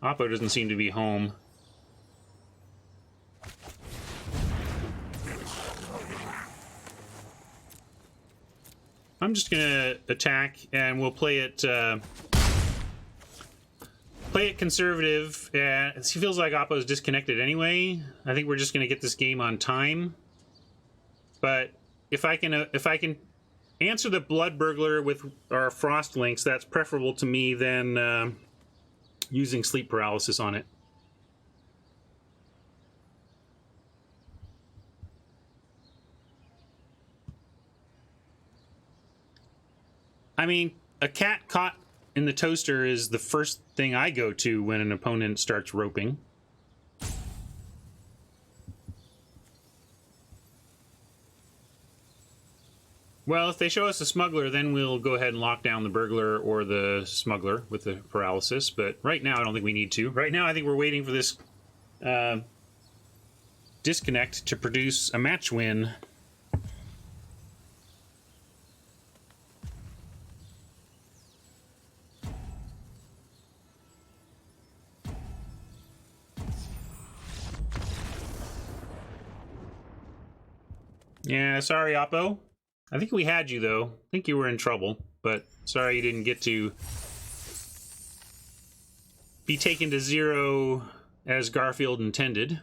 Oppo doesn't seem to be home. I'm just gonna attack, and we'll play it conservative. It feels like Oppo's disconnected anyway. I think we're just gonna get this game on time. But if I can answer the blood burglar with our frost links, that's preferable to me than using sleep paralysis on it. I mean, a cat caught in the toaster is the first thing I go to when an opponent starts roping. Well, if they show us a smuggler, then we'll go ahead and lock down the burglar or the smuggler with the paralysis. But right now, I don't think we need to. Right now, I think we're waiting for this disconnect to produce a match win. Yeah, sorry, Oppo. I think we had you, though. I think you were in trouble, but sorry you didn't get to be taken to 0 as Garfield intended.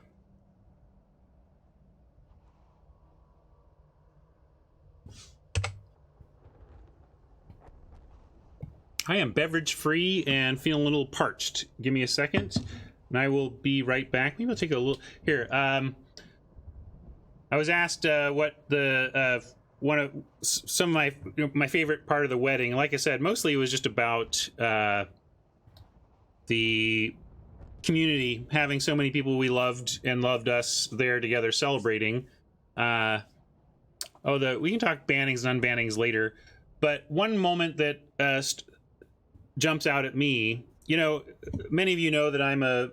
I am beverage free and feeling a little parched. Give me a second, and I will be right back. Maybe I'll take a little... Here, I was asked what the one of some of my my favorite part of the wedding. Like I said, mostly it was just about the community, having so many people we loved and loved us there together celebrating. We can talk bannings and unbannings later, but one moment that jumps out at me, you know, many of you know that I'm a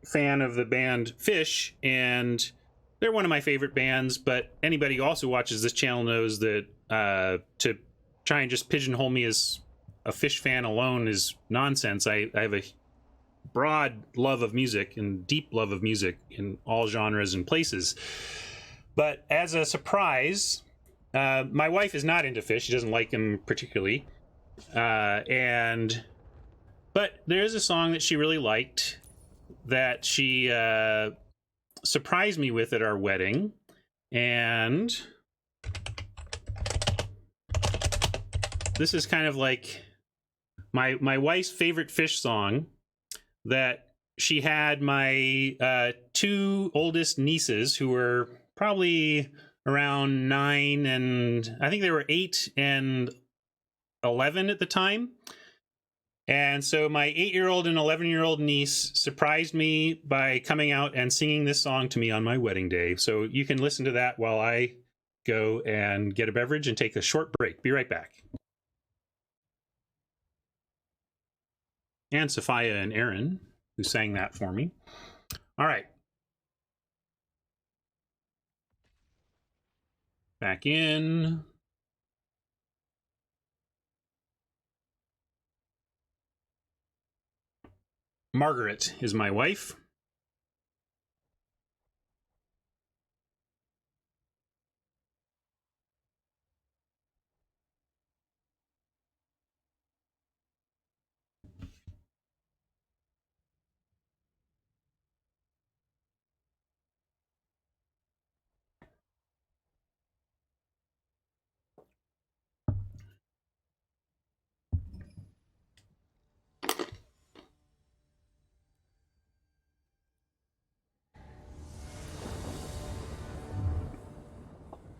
fan of the band Fish, and they're one of my favorite bands, but anybody who also watches this channel knows that to try and just pigeonhole me as a Fish fan alone is nonsense. I have a broad love of music and deep love of music in all genres and places. But as a surprise, my wife is not into Fish. She doesn't like them particularly. But there is a song that she really liked that she surprised me with at our wedding. And this is kind of like my wife's favorite Fish song that she had my two oldest nieces, who were probably around 9 and I think they were 8 and 11 at the time. And so my 8-year-old and 11-year-old niece surprised me by coming out and singing this song to me on my wedding day. So you can listen to that while I go and get a beverage and take a short break. Be right back. And Sophia and Aaron, who sang that for me. All right. Back in. Margaret is my wife.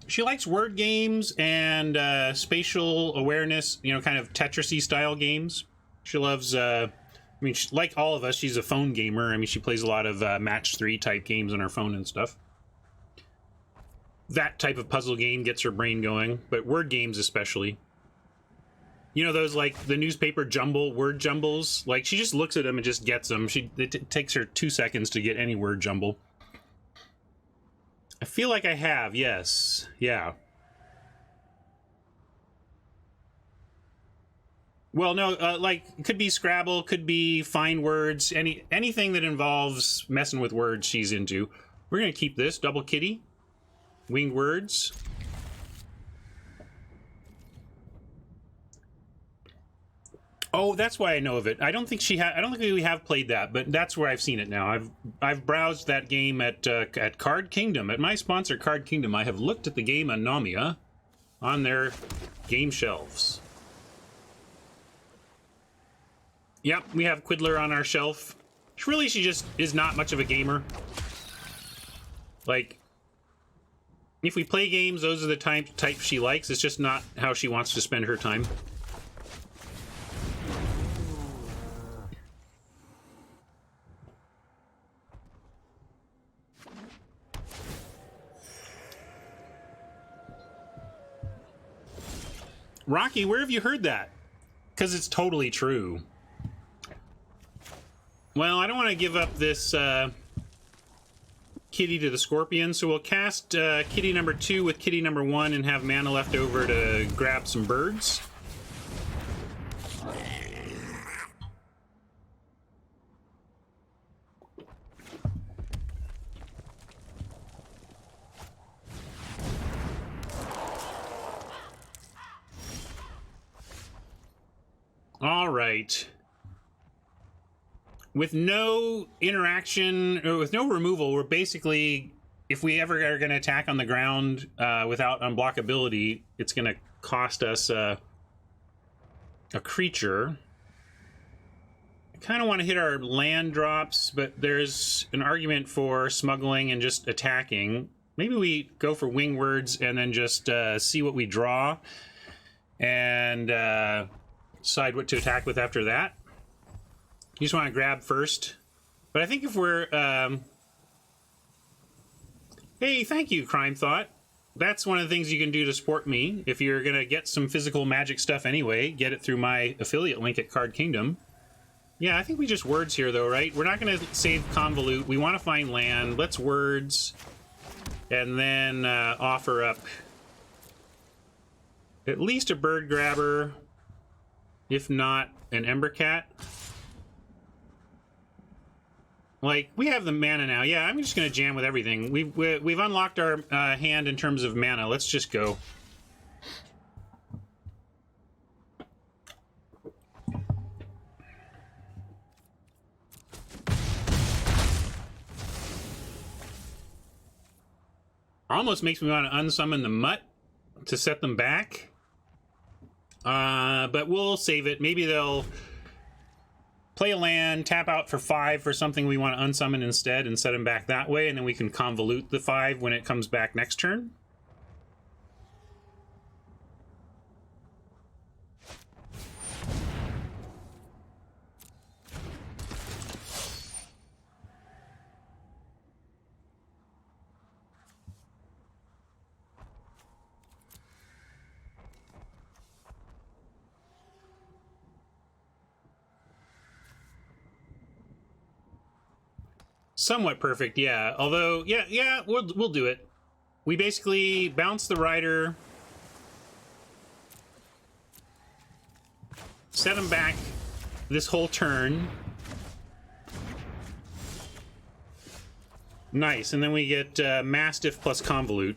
She likes word games and spatial awareness, you know, kind of Tetris-y style games. She loves, like all of us, she's a phone gamer. I mean, she plays a lot of match 3 type games on her phone and stuff. That type of puzzle game gets her brain going, but word games especially. You know, those like the newspaper word jumbles? Like, she just looks at them and just gets them. It takes her 2 seconds to get any word jumble. I feel like I have, yes. Yeah. Well, no, like, it could be Scrabble, could be find words, anything that involves messing with words she's into. We're going to keep this, double kitty, winged words. Oh, that's why I know of it. I don't think we have played that, but that's where I've seen it now. I've browsed that game at Card Kingdom, at my sponsor Card Kingdom. I have looked at the game Anomia on their game shelves. Yep, we have Quiddler on our shelf. She just is not much of a gamer. Like, if we play games, those are the type she likes. It's just not how she wants to spend her time. Rocky, where have you heard that? Because it's totally true. Well, I don't want to give up this kitty to the scorpion, so we'll cast kitty number 2 with kitty number 1 and have mana left over to grab some birds. All right. With no interaction, or with no removal, we're basically, if we ever are going to attack on the ground without unblockability, it's going to cost us a creature. I kind of want to hit our land drops, but there's an argument for smuggling and just attacking. maybe we go for wing words and then just see what we draw and decide what to attack with after that. You just want to grab first. But I think if we're... Hey, thank you, Crime Thought. That's one of the things you can do to support me. If you're going to get some physical magic stuff anyway, get it through my affiliate link at Card Kingdom. Yeah, I think we just words here, though, right? We're not going to save Convolute. We want to find land. Let's words. And then offer up at least a bird grabber, if not an Ember Cat. Like, we have the mana now. Yeah, I'm just going to jam with everything. We've unlocked our hand in terms of mana. Let's just go. Almost makes me want to unsummon the Mutt to set them back. But we'll save it. Maybe they'll play a land, tap out for 5 for something we want to unsummon instead and set them back that way, and then we can convolute the 5 when it comes back next turn. Somewhat perfect, yeah. Although, yeah, we'll do it. We basically bounce the rider, set him back this whole turn. Nice, and then we get Mastiff plus Convolute.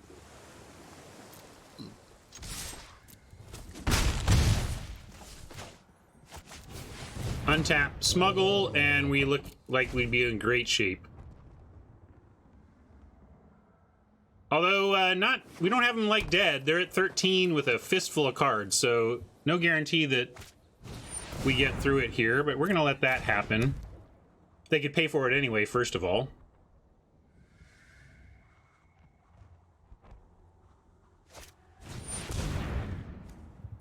Untap Smuggle, and we look like we'd be in great shape. Although, we don't have them like dead. They're at 13 with a fistful of cards, so no guarantee that we get through it here, but we're going to let that happen. They could pay for it anyway, first of all.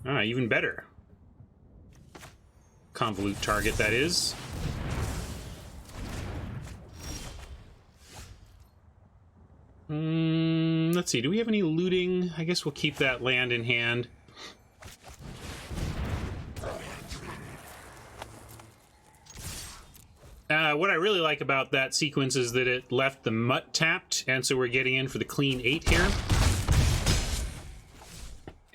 Ah, even better. Convolute target, that is. Let's see, do we have any looting? I guess we'll keep that land in hand. What I really like about that sequence is that it left the Mutt tapped, and so we're getting in for the clean 8 here.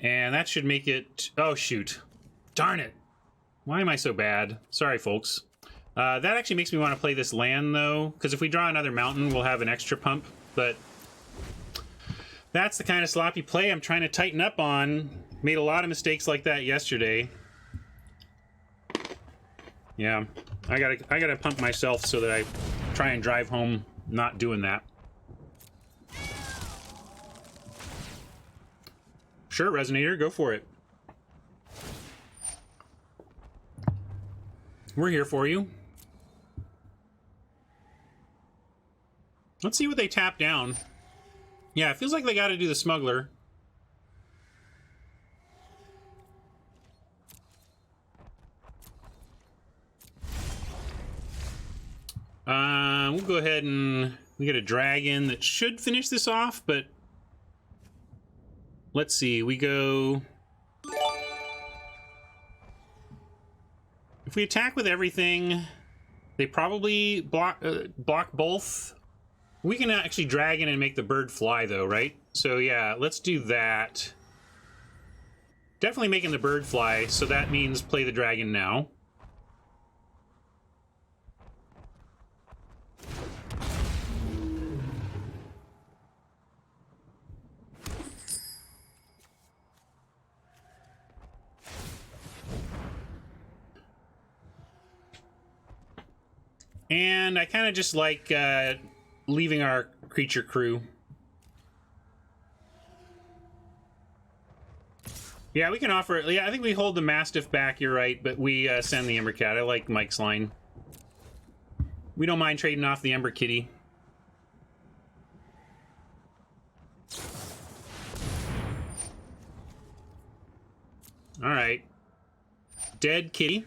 And that should make it... Oh, shoot. Darn it. Why am I so bad? Sorry, folks. That actually makes me want to play this land, though, because if we draw another mountain, we'll have an extra pump, but... That's the kind of sloppy play I'm trying to tighten up on. Made a lot of mistakes like that yesterday. Yeah, I gotta pump myself so that I try and drive home not doing that. Sure, Resonator, go for it. We're here for you. Let's see what they tap down. Yeah, it feels like they got to do the Smuggler. We'll go ahead and we get a dragon that should finish this off, but let's see. We go. If we attack with everything, they probably block both. We can actually dragon and make the bird fly, though, right? So, yeah, let's do that. Definitely making the bird fly, so that means play the dragon now. And I kind of just like... leaving our creature crew. Yeah, we can offer it. Yeah, I think we hold the Mastiff back, you're right, but we send the Ember Cat. I like Mike's line. We don't mind trading off the Ember Kitty. All right. Dead kitty.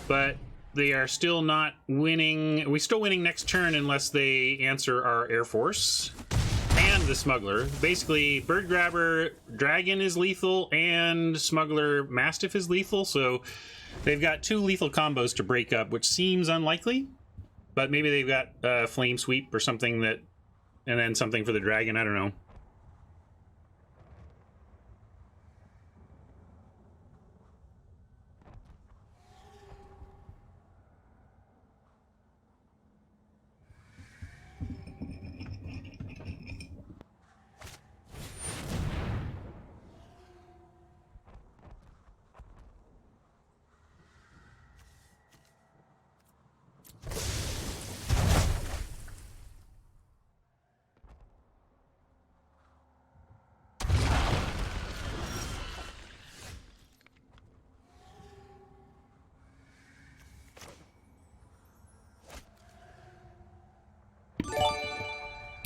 But they are still not winning. We're still winning next turn unless they answer our Air Force. And the Smuggler. Basically, Bird Grabber Dragon is lethal, and Smuggler Mastiff is lethal, so they've got 2 lethal combos to break up, which seems unlikely. But maybe they've got Flame Sweep or something that... and then something for the Dragon, I don't know.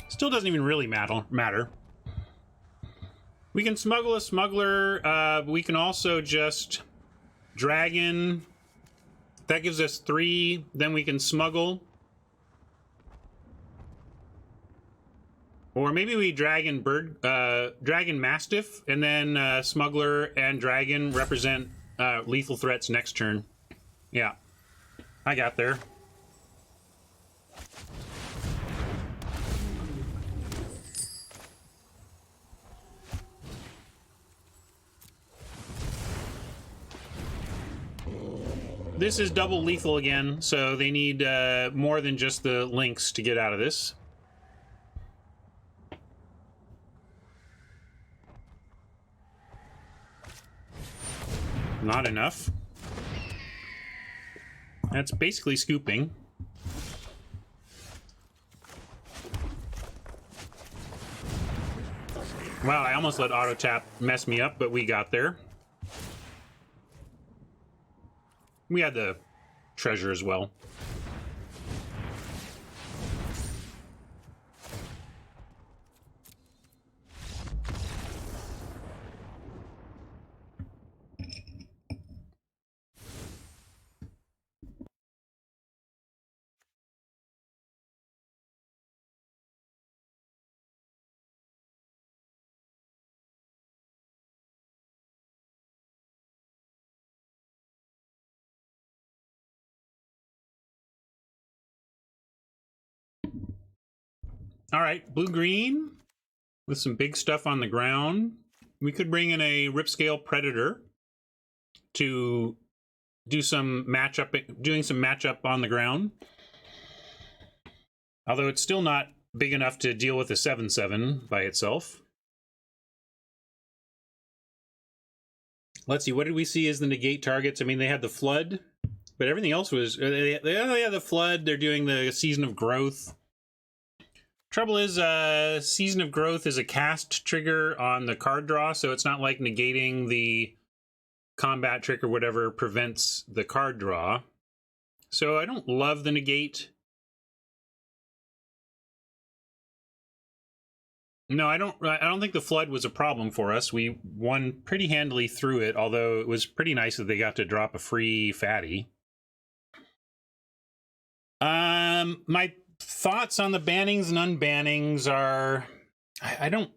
Still doesn't even really matter. We can smuggle a Smuggler. We can also just Dragon. That gives us 3. Then we can smuggle. Or maybe we Dragon Mastiff, and then Smuggler and Dragon represent lethal threats next turn. Yeah, I got there. This is double lethal again, so they need more than just the links to get out of this. Not enough. That's basically scooping. Wow, I almost let auto tap mess me up, but we got there. We had the treasure as well. All right, blue-green with some big stuff on the ground. We could bring in a Ripscale Predator to do some matchup on the ground. Although it's still not big enough to deal with a 7/7 by itself. Let's see, what did we see as the negate targets? I mean, they had the Flood, but everything else was... They had the Flood, they're doing the Season of Growth. Trouble is, Season of Growth is a cast trigger on the card draw, so it's not like negating the combat trick or whatever prevents the card draw. So I don't love the negate. No, I don't think the Flood was a problem for us. We won pretty handily through it, although it was pretty nice that they got to drop a free fatty. My thoughts on the bannings and unbannings are, I don't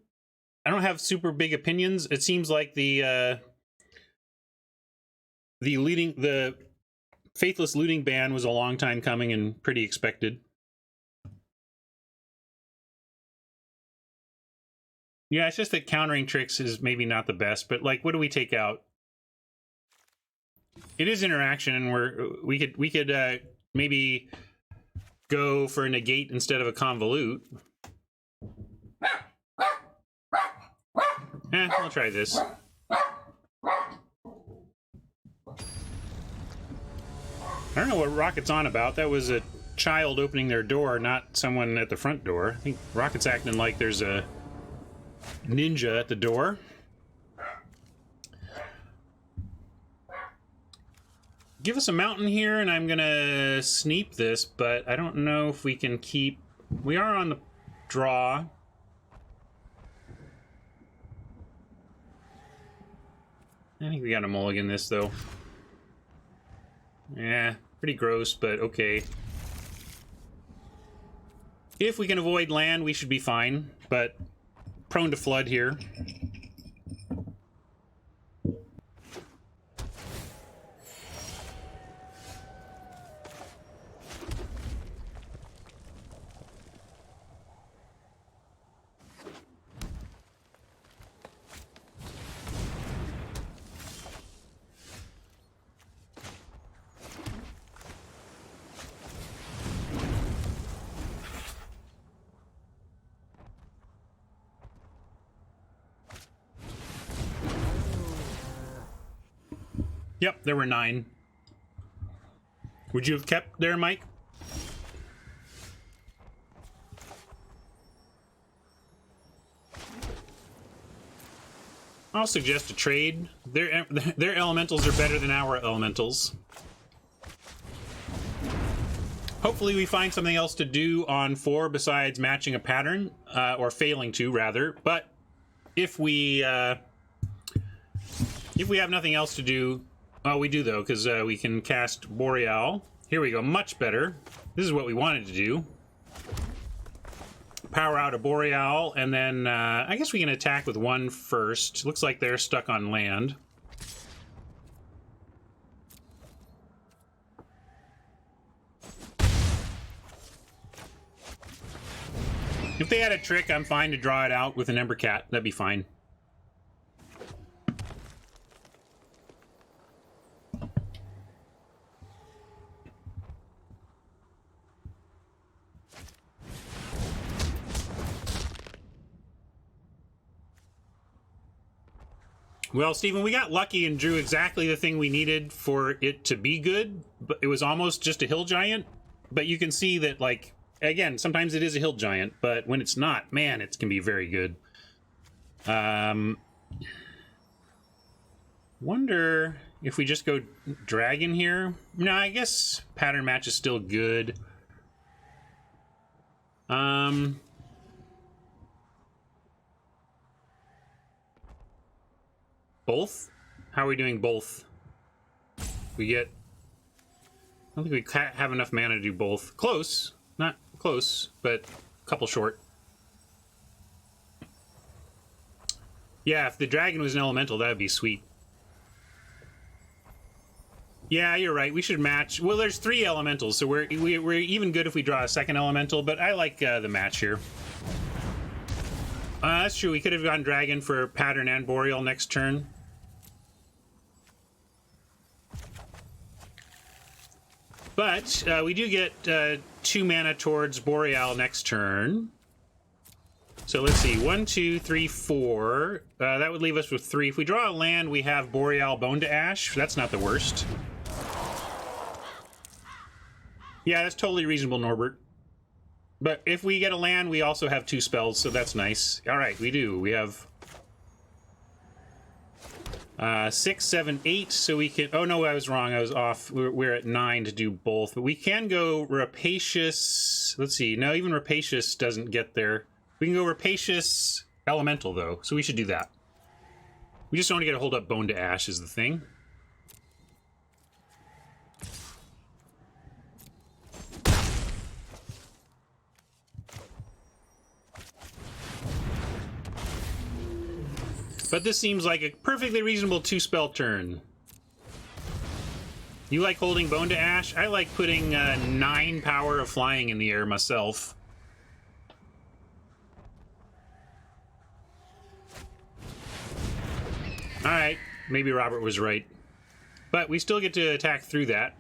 have super big opinions. It seems like the Faithless Looting ban was a long time coming and pretty expected. Yeah, it's just that countering tricks is maybe not the best, but like, what do we take out? It is interaction, and we could maybe go for a negate instead of a convolute. I'll try this. I don't know what Rocket's on about. That was a child opening their door, not someone at the front door. I think Rocket's acting like there's a ninja at the door. Give us a mountain here, and I'm gonna sneep this, but I don't know if we can keep... We are on the draw. I think we got to mulligan this, though. Yeah, pretty gross, but okay. If we can avoid land, we should be fine, but prone to flood here. Yep, there were 9. Would you have kept there, Mike? I'll suggest a trade. Their elementals are better than our elementals. Hopefully we find something else to do on 4 besides matching a pattern, or failing to, rather. But if we have nothing else to do... Oh, we do, though, because we can cast Boreal. Here we go, much better. This is what we wanted to do. Power out a Boreal, and then I guess we can attack with 1 first. Looks like they're stuck on land. If they had a trick, I'm fine to draw it out with an Ember Cat. That'd be fine. Well, Stephen, we got lucky and drew exactly the thing we needed for it to be good, but it was almost just a hill giant. But you can see that, like, again, sometimes it is a hill giant, but when it's not, man, it can be very good. Wonder if we just go dragon here. No, I guess pattern match is still good. Both? How are we doing both? We get... I don't think we have enough mana to do both. Close. Not close, but a couple short. Yeah, if the dragon was an elemental, that would be sweet. Yeah, you're right. We should match. Well, there's 3 elementals, so we're even good if we draw a second elemental, but I like the match here. That's true. We could have gone dragon for pattern and boreal next turn. But we do get 2 mana towards boreal next turn. So let's see. 1, 2, 3, 4. That would leave us with 3. If we draw a land, we have boreal bone to ash. That's not the worst. Yeah, that's totally reasonable, Norbert. But if we get a land, we also have 2 spells, so that's nice. All right, we do. We have 6, 7, 8, so we can... Oh, no, I was wrong. I was off. We're at 9 to do both. But we can go Rapacious... Let's see. No, even Rapacious doesn't get there. We can go Rapacious Elemental, though, so we should do that. We just don't want to get a hold up Bone to Ash is the thing. But this seems like a perfectly reasonable 2-spell turn. You like holding Bone to Ash? I like putting 9 power of flying in the air myself. Alright, maybe Robert was right. But we still get to attack through that.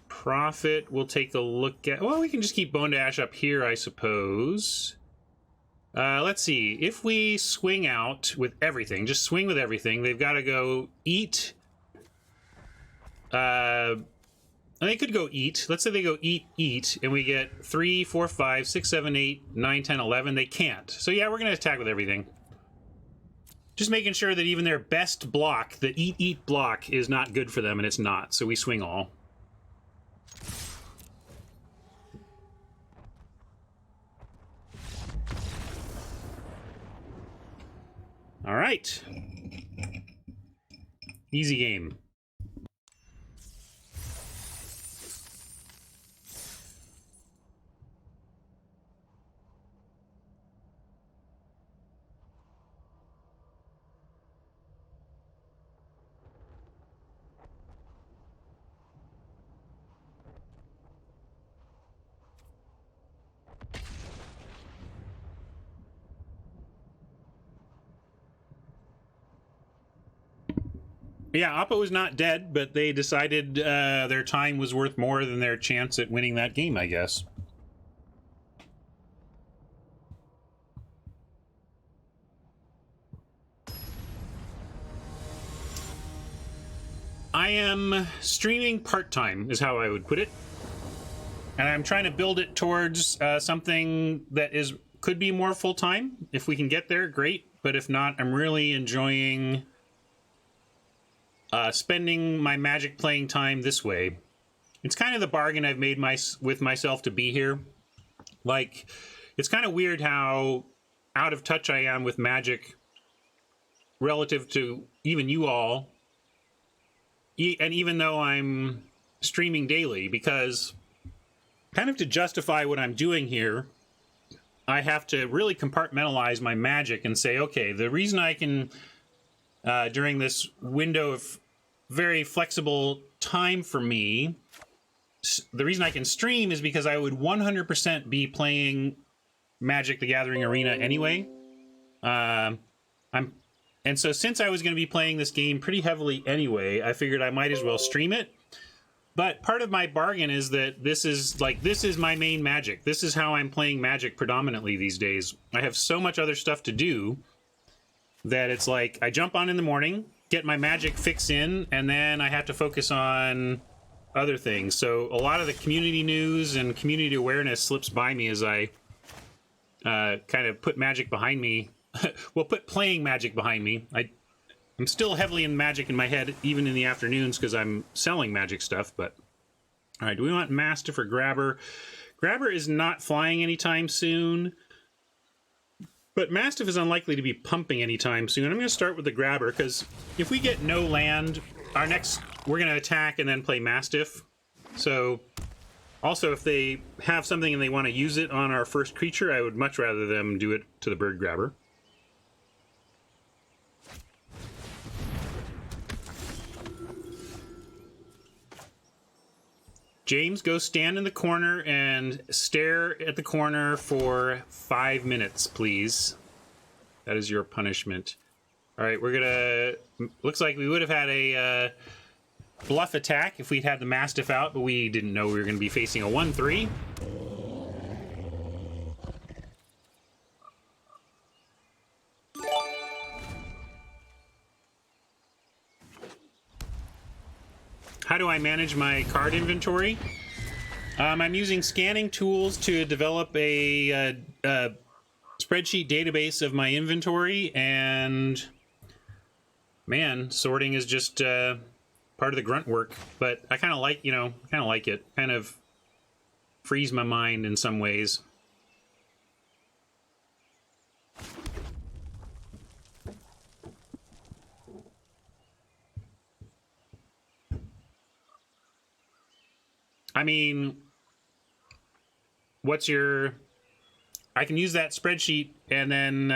Profit, we'll take a look at... Well, we can just keep Bone to Ash up here, I suppose. Let's see. If we swing out with everything, just swing with everything, they've got to go eat... they could go eat. Let's say they go eat, and we get 3, 4, 5, 6, 7, 8, 9, 10, 11. They can't. So yeah, we're going to attack with everything. Just making sure that even their best block, the eat block, is not good for them, and it's not. So we swing all. All right. Easy game. Yeah, Oppo is not dead, but they decided their time was worth more than their chance at winning that game, I guess. I am streaming part-time, is how I would put it. And I'm trying to build it towards something that could be more full-time. If we can get there, great. But if not, I'm really enjoying spending my Magic playing time this way. It's kind of the bargain I've made with myself to be here. Like, it's kind of weird how out of touch I am with Magic relative to even you all. And even though I'm streaming daily, because kind of to justify what I'm doing here, I have to really compartmentalize my Magic and say, okay, the reason I can, during this window of very flexible time for me, the reason I can stream is because I would 100% be playing Magic the Gathering Arena anyway. And so since I was going to be playing this game pretty heavily anyway, I figured I might as well stream it. But part of my bargain is that this is my main Magic. This is how I'm playing Magic predominantly these days. I have so much other stuff to do that it's like I jump on in the morning, get my Magic fix in, and then I have to focus on other things. So a lot of the community news and community awareness slips by me as I kind of put Magic behind me. Well, put playing Magic behind me. I'm still heavily in Magic in my head, even in the afternoons, because I'm selling Magic stuff. But all right, do we want Mastiff or Grabber? Grabber is not flying anytime soon, but Mastiff is unlikely to be pumping anytime soon. I'm going to start with the Grabber, because if we get no land, we're going to attack and then play Mastiff. So also, if they have something and they want to use it on our first creature, I would much rather them do it to the Bird Grabber. James, go stand in the corner and stare at the corner for 5 minutes, please. That is your punishment. All right, we're gonna... Looks like we would have had a bluff attack if we'd had the Mastiff out, but we didn't know we were going to be facing a 1-3. How do I manage my card inventory? I'm using scanning tools to develop a spreadsheet database of my inventory, and man, sorting is just part of the grunt work. But I kind of like, it. Kind of frees my mind in some ways. I mean, what's your... I can use that spreadsheet and then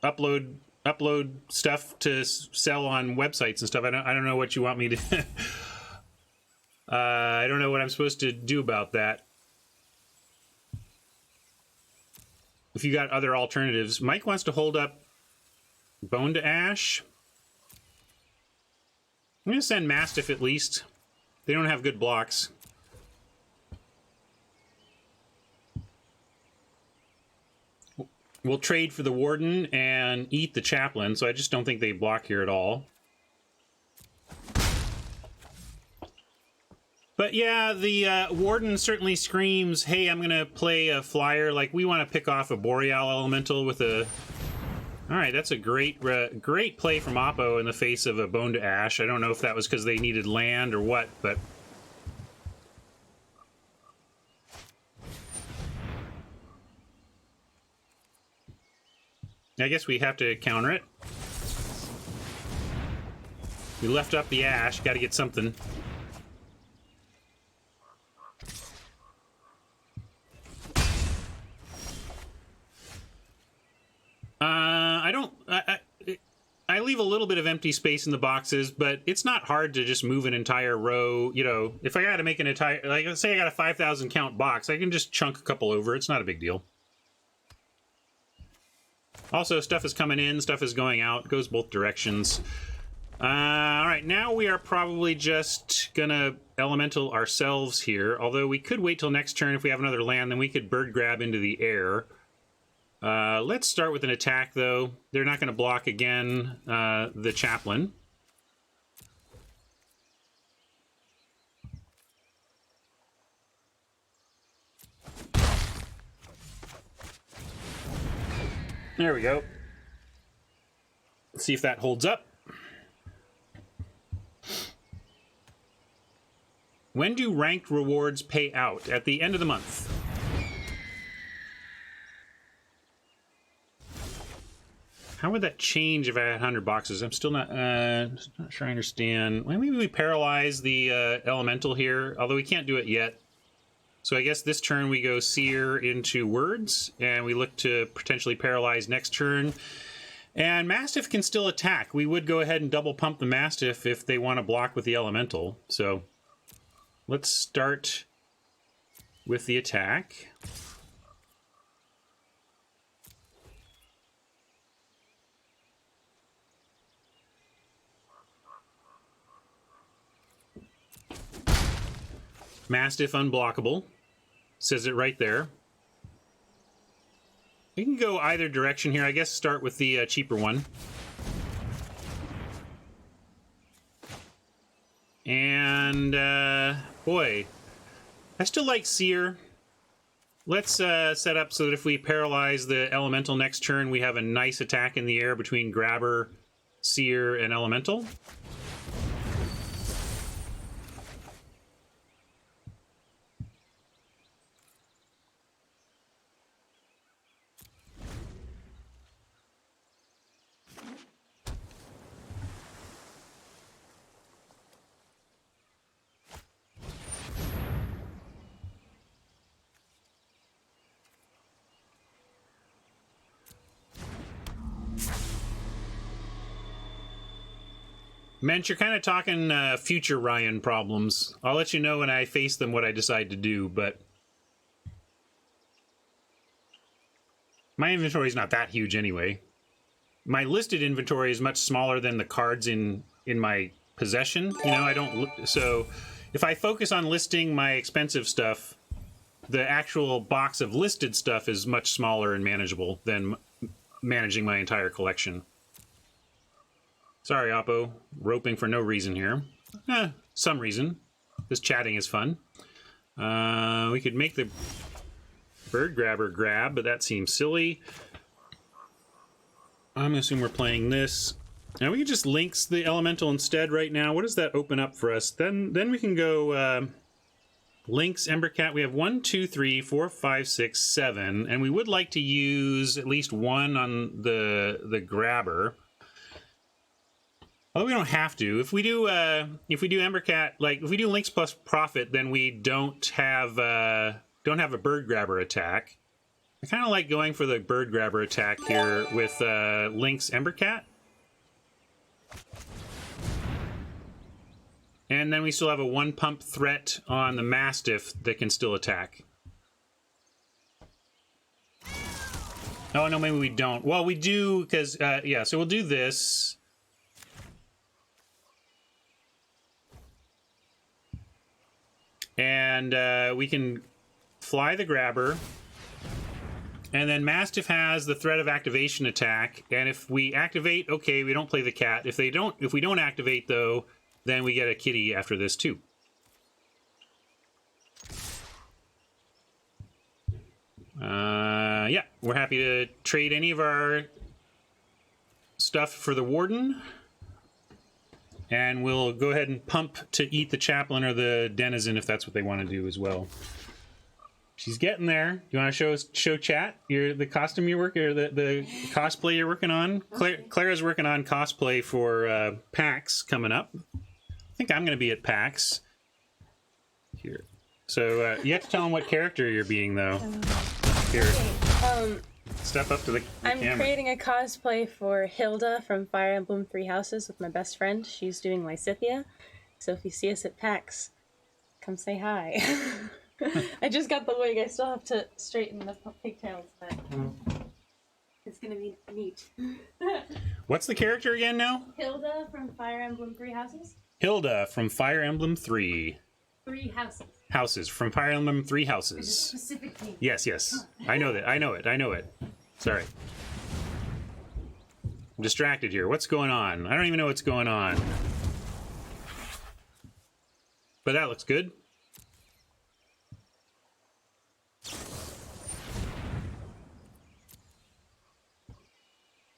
upload stuff to sell on websites and stuff. I don't know what you want me to... I don't know what I'm supposed to do about that. If you got other alternatives. Mike wants to hold up Bone to Ash. I'm going to send Mastiff at least. They don't have good blocks. We'll trade for the Warden and eat the Chaplain, so I just don't think they block here at all. But yeah, the Warden certainly screams, hey, I'm going to play a flyer. Like, we want to pick off a Boreal Elemental with a... Alright, that's a great play from Oppo in the face of a Bone to Ash. I don't know if that was because they needed land or what, but... I guess we have to counter it. We left up the ash. Got to get something. I leave a little bit of empty space in the boxes, but it's not hard to just move an entire row. You know, if I got to make an entire, like, let's say I got a 5,000 count box, I can just chunk a couple over. It's not a big deal. Also, stuff is coming in, stuff is going out. It goes both directions. All right, now we are probably just gonna elemental ourselves here. Although we could wait till next turn if we have another land, then we could bird grab into the air. Let's start with an attack, though. They're not going to block again the chaplain. There we go. Let's see if that holds up. When do ranked rewards pay out? At the end of the month. How would that change if I had 100 boxes? I'm still not sure I understand. Well, maybe we paralyze the elemental here, although we can't do it yet. So I guess this turn we go Seer into Words, and we look to potentially paralyze next turn. And Mastiff can still attack. We would go ahead and double pump the Mastiff if they want to block with the elemental. So let's start with the attack. Mastiff unblockable. Says it right there. We can go either direction here. I guess start with the cheaper one. And, boy. I still like Seer. Let's set up so that if we paralyze the Elemental next turn, we have a nice attack in the air between Grabber, Seer, and Elemental. Mensch, you're kind of talking future Ryan problems. I'll let you know when I face them what I decide to do, but my inventory is not that huge anyway. My listed inventory is much smaller than the cards in my possession. You know, I don't... So if I focus on listing my expensive stuff, the actual box of listed stuff is much smaller and manageable than managing my entire collection. Sorry, Oppo. Roping for no reason here. Some reason. This chatting is fun. We could make the bird grabber grab, but that seems silly. I'm going to assume we're playing this. Now we can just links the elemental instead right now. What does that open up for us? Then we can go links, Embercat. We have 1, 2, 3, 4, 5, 6, 7. And we would like to use at least one on the grabber. Although we don't have to. If we do Embercat, like if we do links plus profit, then we don't have a bird grabber attack. I kind of like going for the bird grabber attack here with links Embercat. And then we still have a 1 pump threat on the Mastiff that can still attack. Oh no, maybe we don't. Well, we do because yeah. So we'll do this. And we can fly the grabber. And then Mastiff has the threat of activation attack. And if we activate, okay, we don't play the cat. If we don't activate though, then we get a kitty after this too. Yeah, we're happy to trade any of our stuff for the Warden. And we'll go ahead and pump to eat the chaplain or the denizen if that's what they want to do as well. She's getting there. You want to show chat the costume you're working, or the cosplay you're working on? Clara's working on cosplay for PAX coming up. I think I'm going to be at PAX here. So you have to tell them what character you're being, though. Here, step up to the camera. I'm creating a cosplay for Hilda from Fire Emblem Three Houses with my best friend. She's doing Lysithia. So if you see us at PAX, come say hi. I just got the wig. I still have to straighten the pigtails, but it's gonna be neat. What's the character again now? Hilda from Fire Emblem Three Houses. Hilda from Fire Emblem 3. Three Houses. Houses from Fire Emblem 3 Houses. There's a specific name. Yes, yes. I know that. I know it. Sorry. I'm distracted here. What's going on? I don't even know what's going on. But that looks good.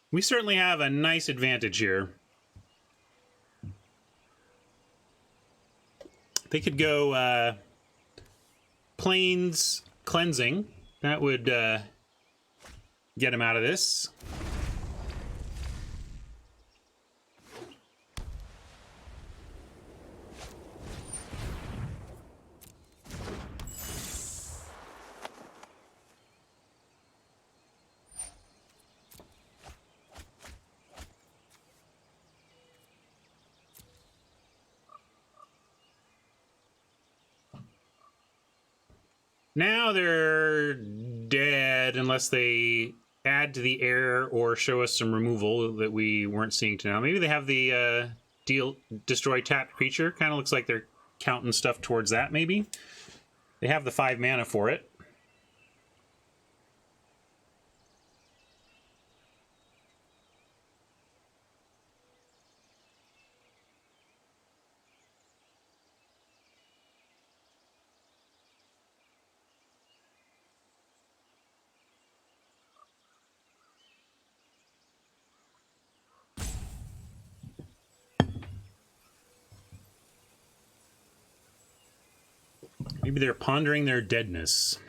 We certainly have a nice advantage here. They could go Plains Cleansing. That would get him out of this. Now they're dead unless they add to the air or show us some removal that we weren't seeing to now. Maybe they have the destroy tapped creature. Kind of looks like they're counting stuff towards that, maybe. They have the 5 mana for it. Maybe they're pondering their deadness.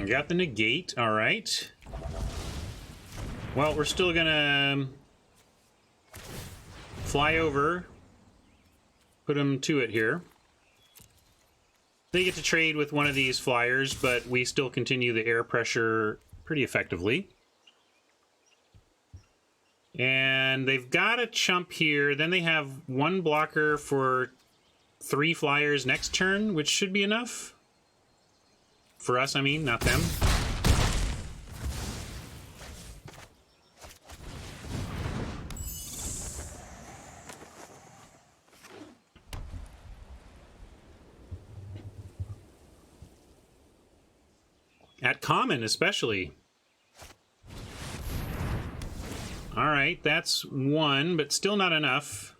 Got the negate. All right. Well, we're still gonna fly over, put them to it here. They get to trade with one of these flyers, but we still continue the air pressure pretty effectively. And they've got a chump here. Then they have 1 blocker for 3 flyers next turn, which should be enough. For us, I mean, not them. At common, especially. All right, that's 1, but still not enough.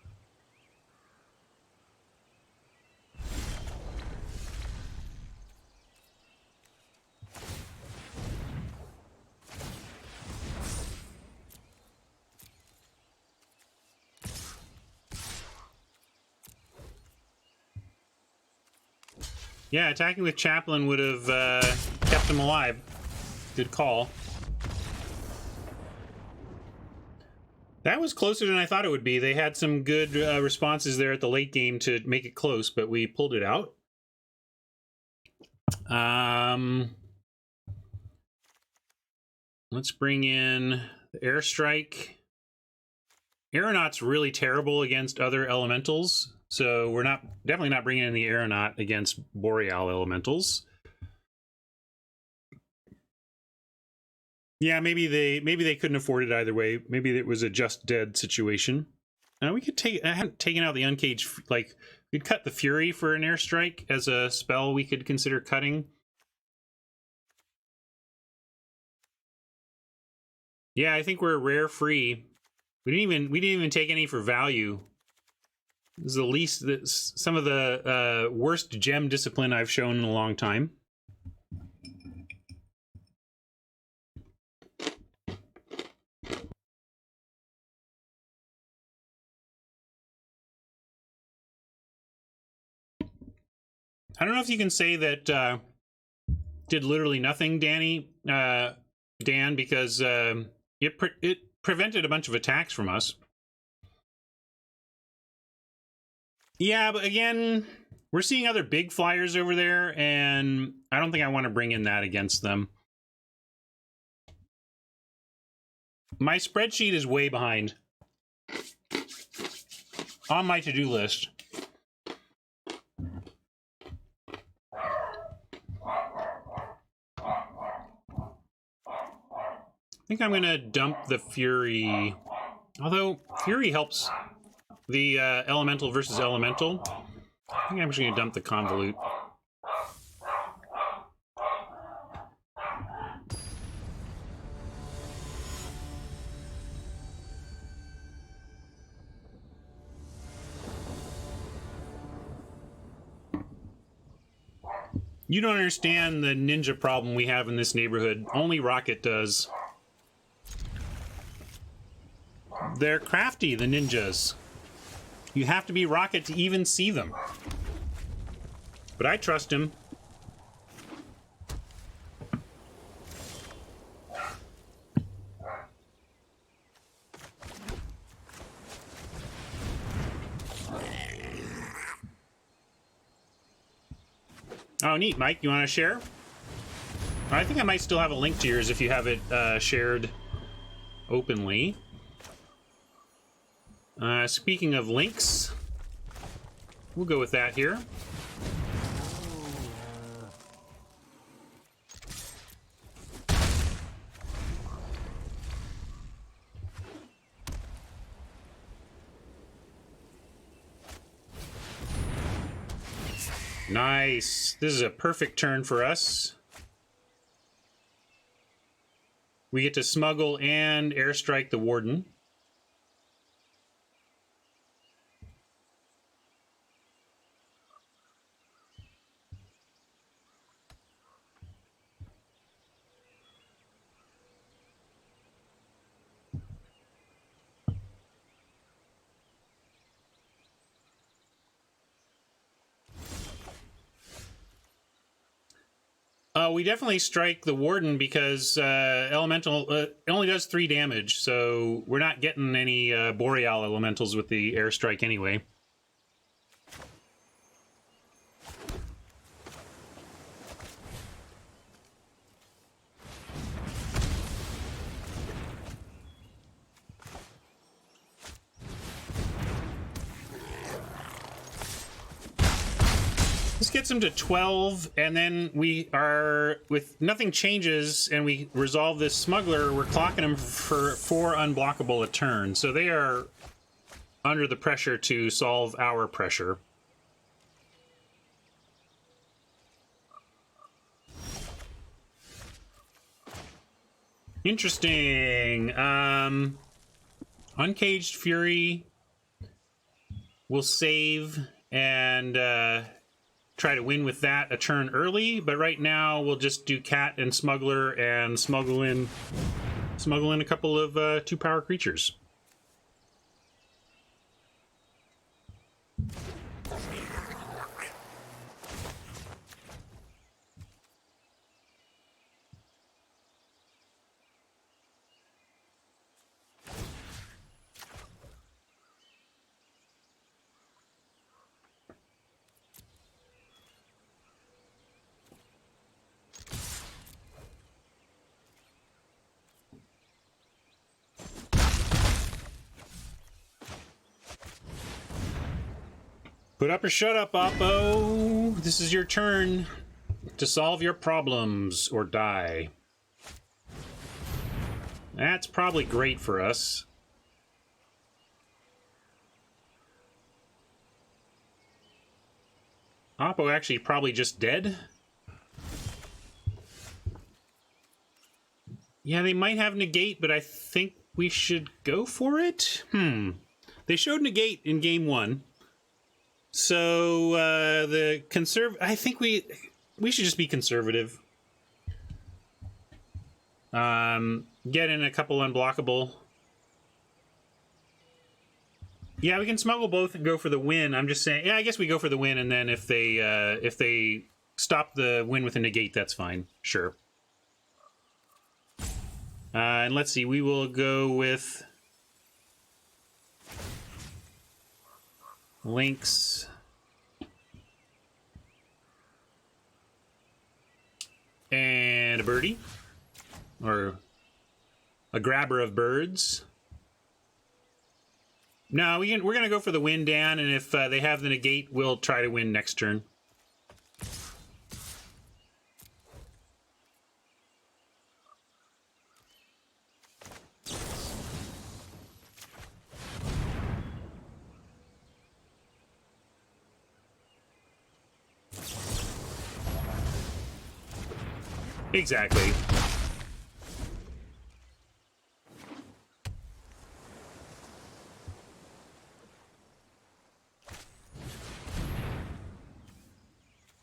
Yeah, attacking with Chaplain would have kept him alive. Good call. That was closer than I thought it would be. They had some good responses there at the late game to make it close, but we pulled it out. Let's bring in the Airstrike. Aeronaut's really terrible against other elementals. So we're definitely not bringing in the Aeronaut against Boreal elementals. Yeah, maybe they couldn't afford it either way. Maybe it was a just dead situation. We could take. I haven't taken out the Uncaged. Like we'd cut the Fury for an Airstrike as a spell we could consider cutting. Yeah, I think we're rare free. We didn't even take any for value. This is the least, some of the worst gem discipline I've shown in a long time. I don't know if you can say that did literally nothing, Dan, because it prevented a bunch of attacks from us. Yeah, but again, we're seeing other big flyers over there, and I don't think I want to bring in that against them. My spreadsheet is way behind on my to-do list. I think I'm going to dump the Fury. Although, Fury helps the Elemental versus Elemental. I think I'm just going to dump the Convolute. You don't understand the ninja problem we have in this neighborhood. Only Rocket does. They're crafty, the ninjas. You have to be Rocket to even see them. But I trust him. Oh, neat, Mike. You want to share? I think I might still have a link to yours if you have it shared openly. Speaking of links, we'll go with that here. Nice. This is a perfect turn for us. We get to smuggle and airstrike the Warden. We definitely strike the Warden because Elemental it only does 3 damage, so we're not getting any Boreal Elementals with the airstrike anyway. This gets him to 12, and then we are, with nothing changes, and we resolve this smuggler, we're clocking him for 4 unblockable a turn. So they are under the pressure to solve our pressure. Interesting. Uncaged Fury will save and try to win with that a turn early, but right now we'll just do Cat and Smuggler and smuggle in a couple of 2-power creatures. Put up or shut up, Oppo. This is your turn to solve your problems or die. That's probably great for us. Oppo actually probably just dead. Yeah, they might have negate, but I think we should go for it. They showed negate in game 1. So I think we should just be conservative. Get in a couple unblockable. Yeah, we can smuggle both and go for the win. I'm just saying, yeah, I guess we go for the win, and then if they stop the win with a negate, that's fine. Sure. And let's see, we will go with Lynx and a birdie, or a grabber of birds. No, we're going to go for the win, Dan, and if they have the negate, we'll try to win next turn. Exactly.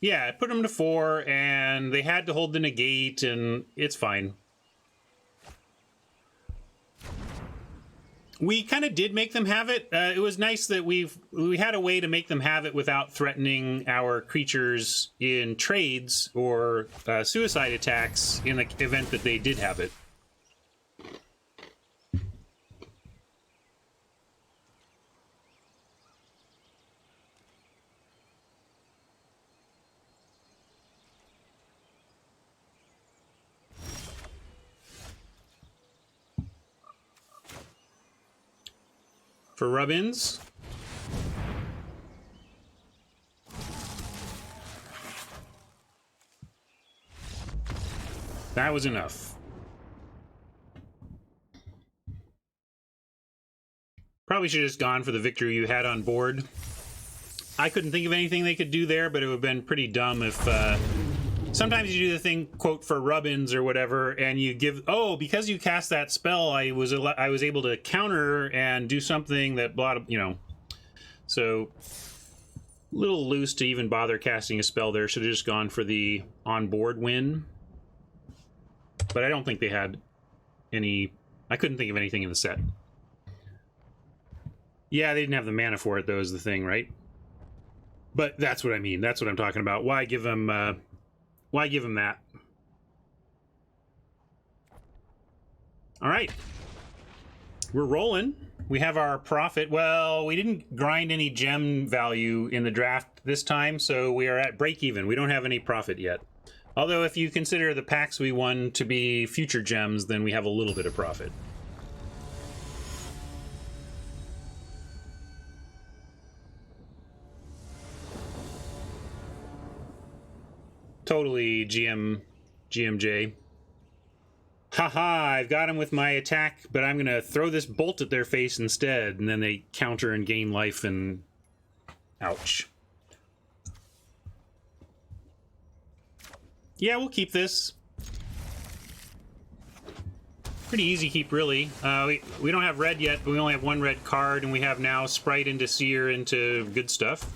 Yeah, it put them to 4, and they had to hold the negate, and it's fine. We kind of did make them have it. It was nice that we had a way to make them have it without threatening our creatures in trades or suicide attacks in the event that they did have it. For rub-ins, that was enough. Probably should have just gone for the victory you had on board. I couldn't think of anything they could do there, but it would have been pretty dumb if... sometimes you do the thing, quote, for rub-ins or whatever, and you give... Oh, because you cast that spell, I was able to counter and do something that... You know. So, a little loose to even bother casting a spell there. Should have just gone for the on-board win. But I don't think they had any... I couldn't think of anything in the set. Yeah, they didn't have the mana for it, though, is the thing, right? But that's what I mean. That's what I'm talking about. Why give them that? All right. We're rolling. We have our profit. Well, we didn't grind any gem value in the draft this time, so we are at break even. We don't have any profit yet. Although if you consider the packs we won to be future gems, then we have a little bit of profit. Totally GMJ. Haha, I've got him with my attack, but I'm gonna throw this bolt at their face instead, and then they counter and gain life, and... ouch. Yeah, we'll keep this. Pretty easy keep, really. We don't have red yet, but we only have one red card, and we have now Sprite into Seer into good stuff.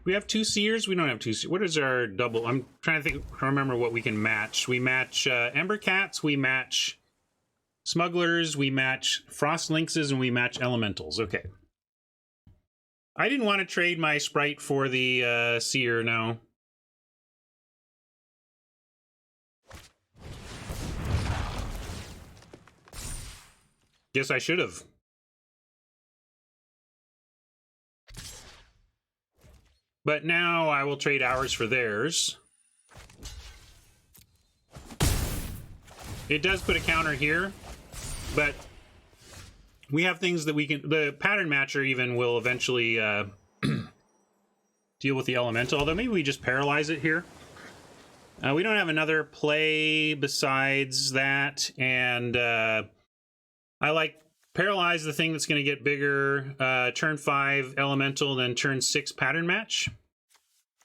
We have 2 Seers? We don't have 2 Seers. What is our double? I'm trying to remember what we can match. We match Ember Cats, we match Smugglers, we match Frost Lynxes, and we match Elementals. Okay. I didn't want to trade my Sprite for the Seer, no. Guess I should have. But now I will trade ours for theirs. It does put a counter here, but we have things that we can... The pattern matcher even will eventually deal with the elemental, although maybe we just paralyze it here. We don't have another play besides that, and I like Paralyze the thing that's going to get bigger. Turn 5 elemental, then turn 6 pattern match.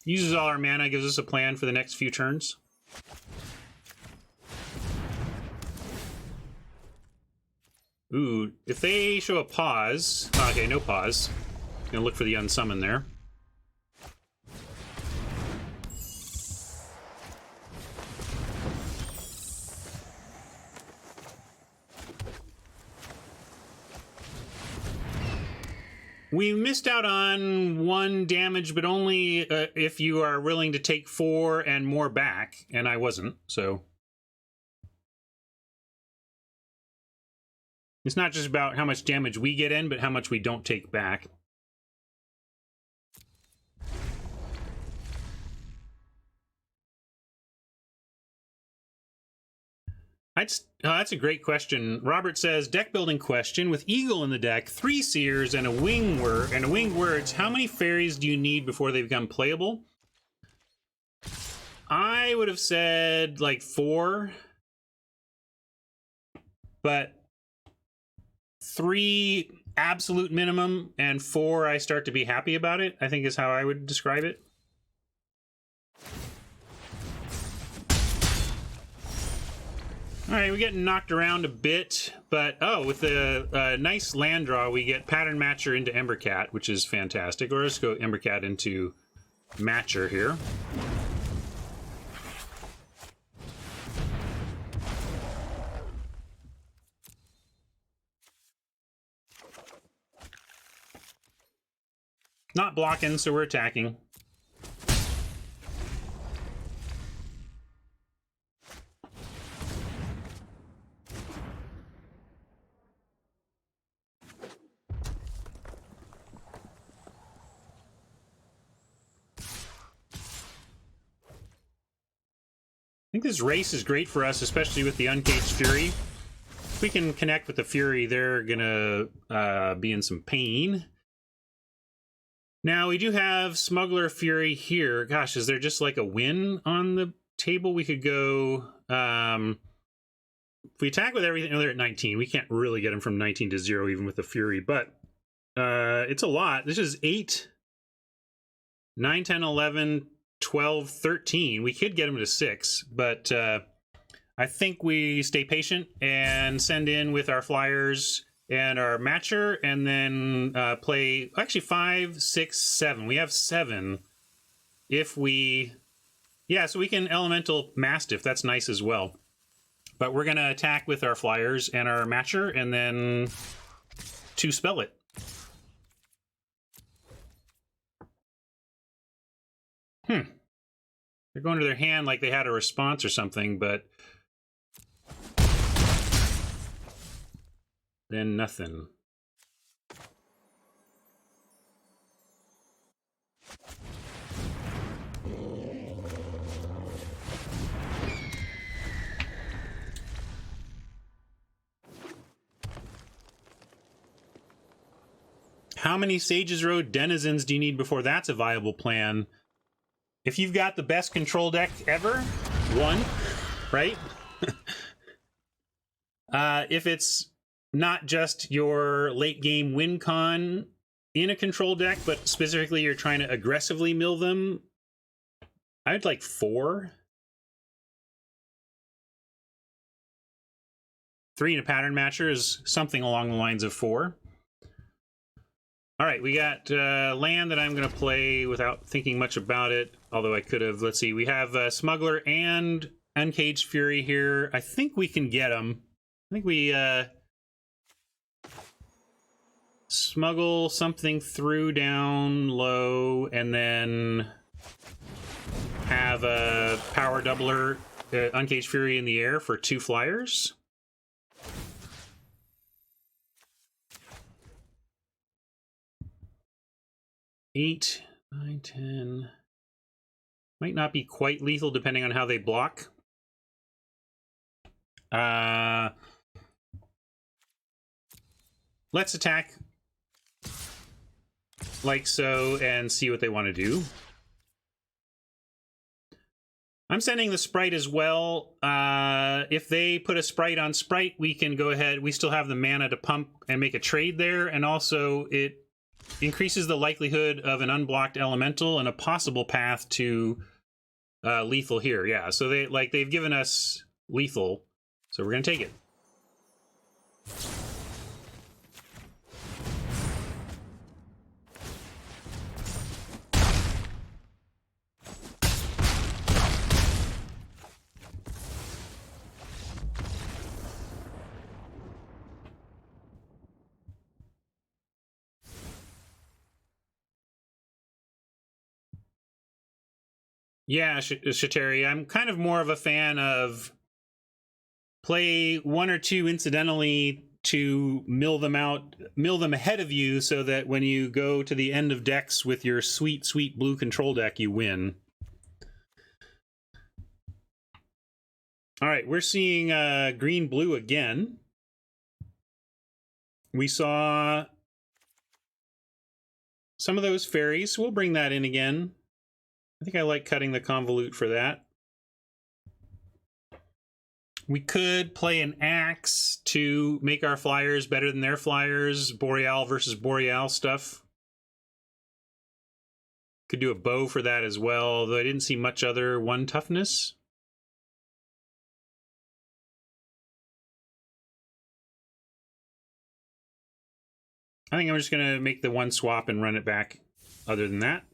Uses all our mana, gives us a plan for the next few turns. Ooh, if they show a pause... Okay, no pause. Gonna look for the unsummon there. We missed out on 1 damage, but only if you are willing to take 4 and more back, and I wasn't, so... It's not just about how much damage we get in, but how much we don't take back. That's a great question. Robert says, deck building question. With Eagle in the deck, 3 Seers and a Winged Words, how many fairies do you need before they become playable? I would have said like 4. But 3 absolute minimum, and 4 I start to be happy about it, I think is how I would describe it. Alright, we're getting knocked around a bit, but with the nice land draw, we get Pattern Matcher into Embercat, which is fantastic. Or let's go Embercat into Matcher here. Not blocking, so we're attacking. I think this race is great for us, especially with the Uncaged Fury. If we can connect with the Fury, they're gonna be in some pain. Now, we do have Smuggler Fury here. Gosh, is there just like a win on the table? We could go... if we attack with everything... Oh, they're at 19. We can't really get them from 19 to 0 even with the Fury, but it's a lot. This is 8, 9, 10, 11, 12, 13. We could get them to 6, but I think we stay patient and send in with our flyers and our matcher, and then play actually 5, 6, 7. We have 7 if we... Yeah, so we can elemental Mastiff. That's nice as well. But we're going to attack with our flyers and our matcher, and then 2 spell it. They're going to their hand like they had a response or something, but then nothing. How many Sages Road Denizens do you need before that's a viable plan? If you've got the best control deck ever, 1, right? If it's not just your late game win con in a control deck, but specifically you're trying to aggressively mill them, I'd like 4. 3 in a pattern matcher is something along the lines of 4. All right, we got land that I'm going to play without thinking much about it, although I could have. Let's see, we have Smuggler and Uncaged Fury here. I think we can get them. I think we smuggle something through down low, and then have a power doubler, Uncaged Fury in the air for 2 flyers. Eight, 9, 10. Might not be quite lethal depending on how they block. Let's attack like so and see what they want to do. I'm sending the Sprite as well. If they put a Sprite on Sprite, we can go ahead. We still have the mana to pump and make a trade there. And also, it increases the likelihood of an unblocked elemental and a possible path to lethal here. Yeah, so they've given us lethal, so we're going to take it. Yeah, Shateri, I'm kind of more of a fan of play one or two incidentally to mill them ahead of you, so that when you go to the end of decks with your sweet, sweet blue control deck, you win. All right, we're seeing green-blue again. We saw some of those fairies. We'll bring that in again. I think I like cutting the convolute for that. We could play an axe to make our flyers better than their flyers. Boreal versus Boreal stuff. Could do a bow for that as well, though I didn't see much other one toughness. I think I'm just going to make the one swap and run it back other than that.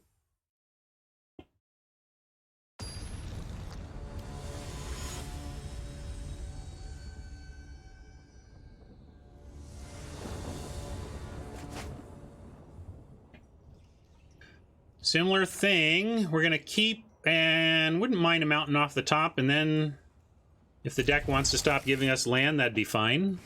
Similar thing, we're going to keep, and wouldn't mind a mountain off the top, and then if the deck wants to stop giving us land, that'd be fine.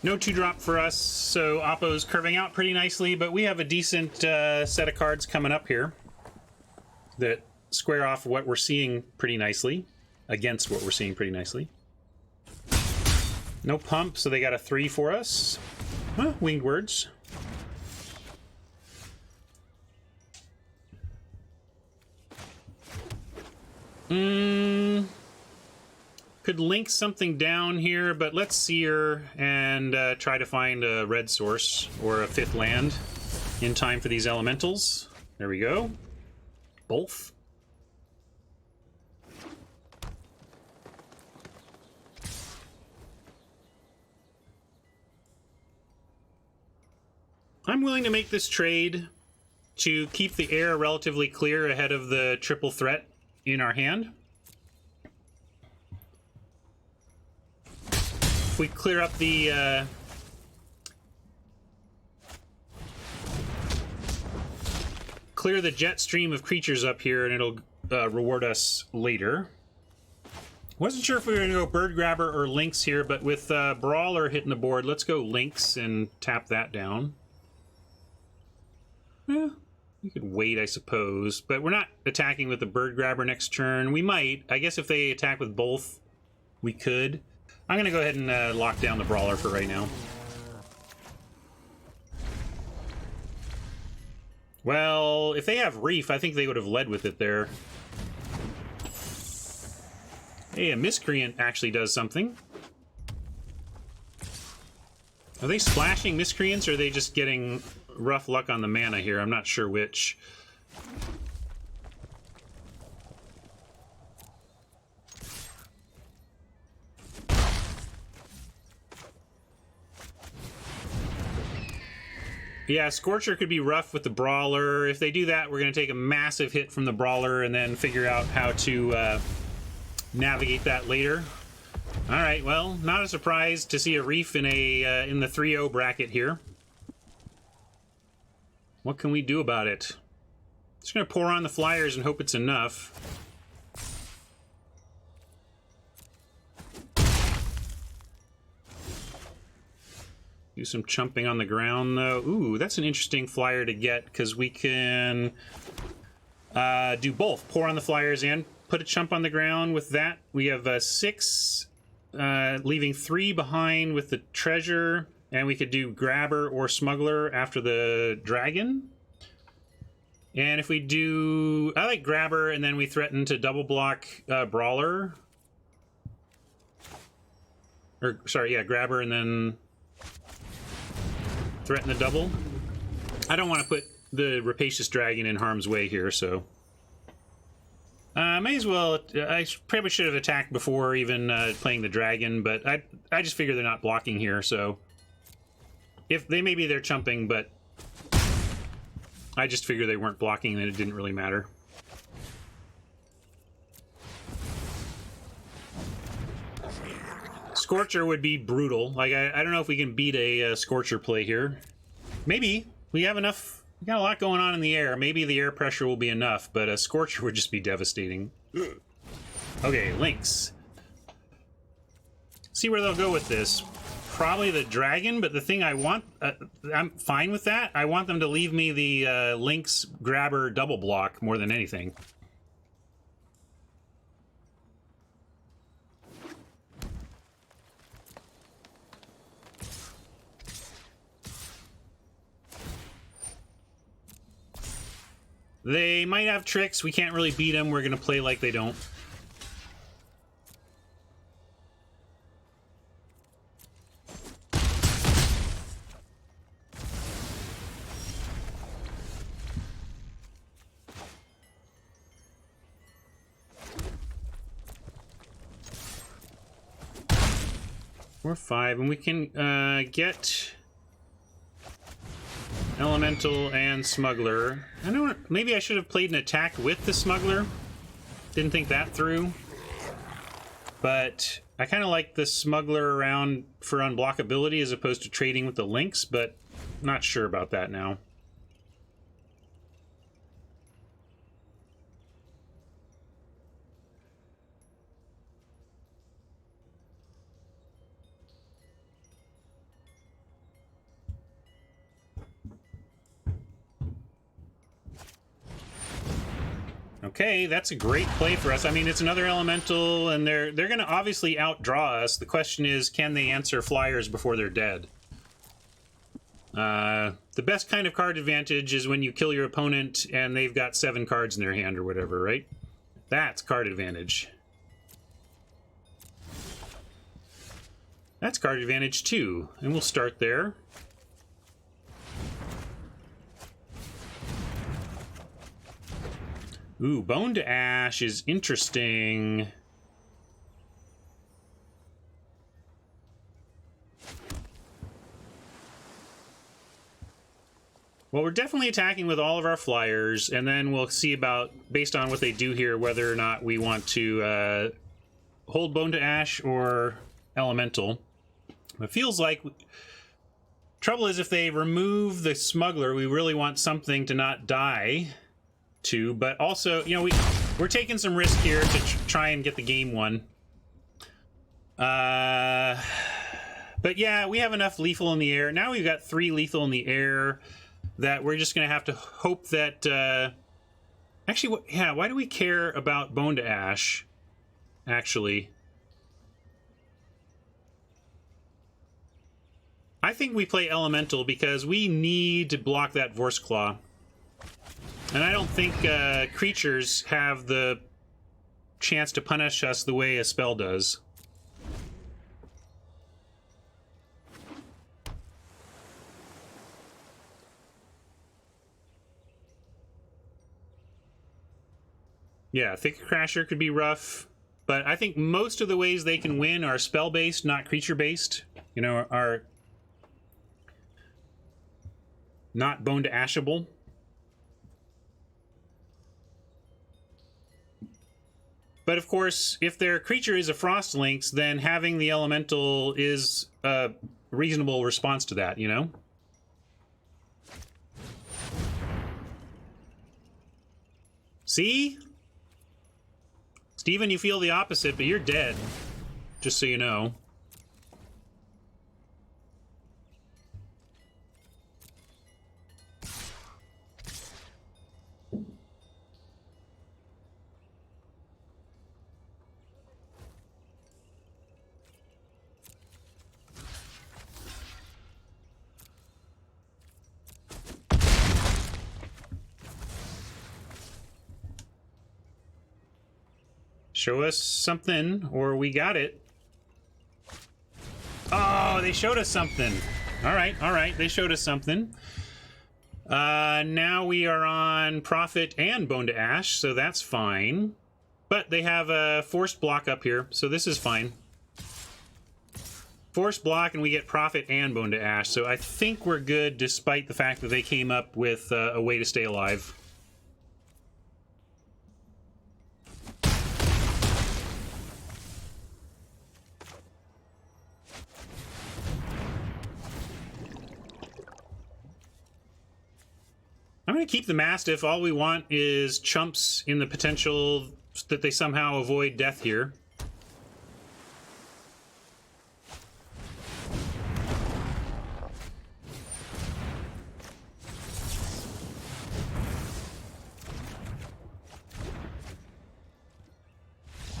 No 2-drop for us, so Oppo's curving out pretty nicely, but we have a decent set of cards coming up here that square off what we're seeing pretty nicely, against what we're seeing pretty nicely. No pump, so they got a 3 for us. Huh, Winged Words. Could link something down here, but let's seer and try to find a red source or a 5th land in time for these elementals. There we go. Both. I'm willing to make this trade to keep the air relatively clear ahead of the triple threat in our hand. If we clear up the clear the jet stream of creatures up here, and it'll reward us later. Wasn't sure if we were going to go Bird Grabber or Lynx here, but with Brawler hitting the board, let's go Lynx and tap that down. Yeah, we could wait, I suppose, but we're not attacking with the Bird Grabber next turn. We might. I guess if they attack with both, we could. I'm going to go ahead and lock down the Brawler for right now. Well, if they have Reef, I think they would have led with it there. Hey, a Miscreant actually does something. Are they splashing Miscreants, or are they just getting rough luck on the mana here? I'm not sure which. Yeah, Scorcher could be rough with the Brawler. If they do that, we're going to take a massive hit from the Brawler and then figure out how to navigate that later. All right, well, not a surprise to see a Reef in in the 3-0 bracket here. What can we do about it? Just going to pour on the Flyers and hope it's enough. Do some chumping on the ground, though. Ooh, that's an interesting flyer to get, because we can do both. Pour on the flyers and put a chump on the ground with that. We have 6, leaving 3 behind with the treasure, and we could do grabber or smuggler after the dragon. And if we do... I like grabber, and then we threaten to double block brawler. Or, sorry, yeah, grabber, and then threaten the double. I don't want to put the rapacious dragon in harm's way here, so... may as well... I probably should have attacked before even playing the dragon, but I just figure they're not blocking here, so... If they maybe they're chumping, but... I just figure they weren't blocking and it didn't really matter. Scorcher would be brutal. Like, I don't know if we can beat a Scorcher play here. Maybe. We have enough... We got a lot going on in the air. Maybe the air pressure will be enough, but a Scorcher would just be devastating. Okay, Lynx. See where they'll go with this. Probably the dragon, but the thing I want... I'm fine with that. I want them to leave me the Lynx grabber double block more than anything. They might have tricks. We can't really beat them. We're going to play like they don't. We're 5, and we can get Elemental and Smuggler. I don't... Maybe I should have played an attack with the Smuggler. Didn't think that through. But I kind of like the Smuggler around for unblockability as opposed to trading with the Lynx, but not sure about that now. Okay, that's a great play for us. I mean, it's another elemental, and they're going to obviously outdraw us. The question is, can they answer flyers before they're dead? The best kind of card advantage is when you kill your opponent and they've got 7 cards in their hand or whatever, right? That's card advantage. That's card advantage too, and we'll start there. Ooh, Bone to Ash is interesting. Well, we're definitely attacking with all of our flyers, and then we'll see about, based on what they do here, whether or not we want to hold Bone to Ash or Elemental. It feels like... Trouble is, if they remove the Smuggler, we really want something to not die to, but also, you know, we're taking some risk here to try and get the game won. But yeah, we have enough lethal in the air. Now we've got 3 lethal in the air that we're just going to have to hope that... Actually, yeah, why do we care about Bone to Ash, actually? I think we play Elemental because we need to block that Vorse Claw. And I don't think creatures have the chance to punish us the way a spell does. Yeah, Thick Crasher could be rough, but I think most of the ways they can win are spell-based, not creature-based. You know, are not Bone to Ashable. But of course, if their creature is a Frost Lynx, then having the Elemental is a reasonable response to that, you know? See? Steven, you feel the opposite, but you're dead. Just so you know. Show us something, or we got it. Oh, they showed us something. All right, they showed us something. Now we are on Prophet and Bone to Ash, so that's fine. But they have a forced block up here, so this is fine. Forced block, and we get Prophet and Bone to Ash, so I think we're good despite the fact that they came up with a way to stay alive. I'm going to keep the Mastiff. All we want is chumps in the potential that they somehow avoid death here.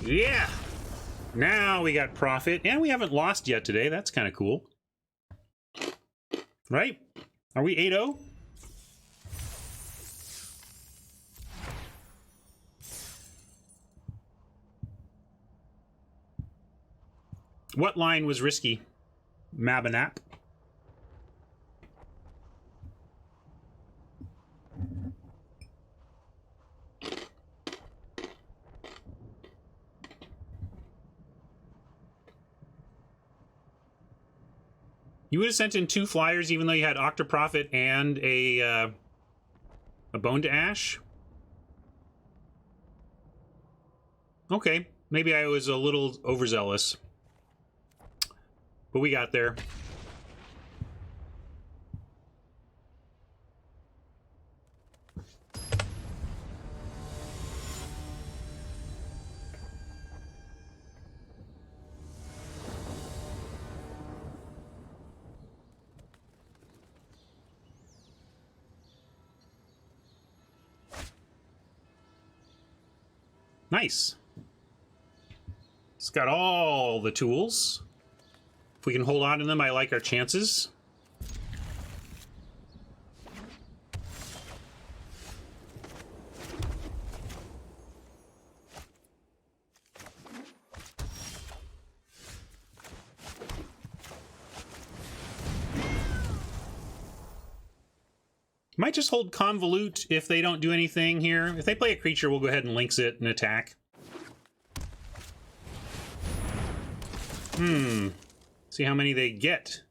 Yeah! Now we got Prophet, and we haven't lost yet today. That's kind of cool. Right? Are we 8-0? What line was risky? Mabanap. You would have sent in 2 flyers even though you had Octoprophet and a Bone to Ash? Okay, maybe I was a little overzealous. But we got there. Nice. It's got all the tools. If we can hold on to them, I like our chances. Might just hold Convolute if they don't do anything here. If they play a creature, we'll go ahead and Lynx it and attack. See how many they get.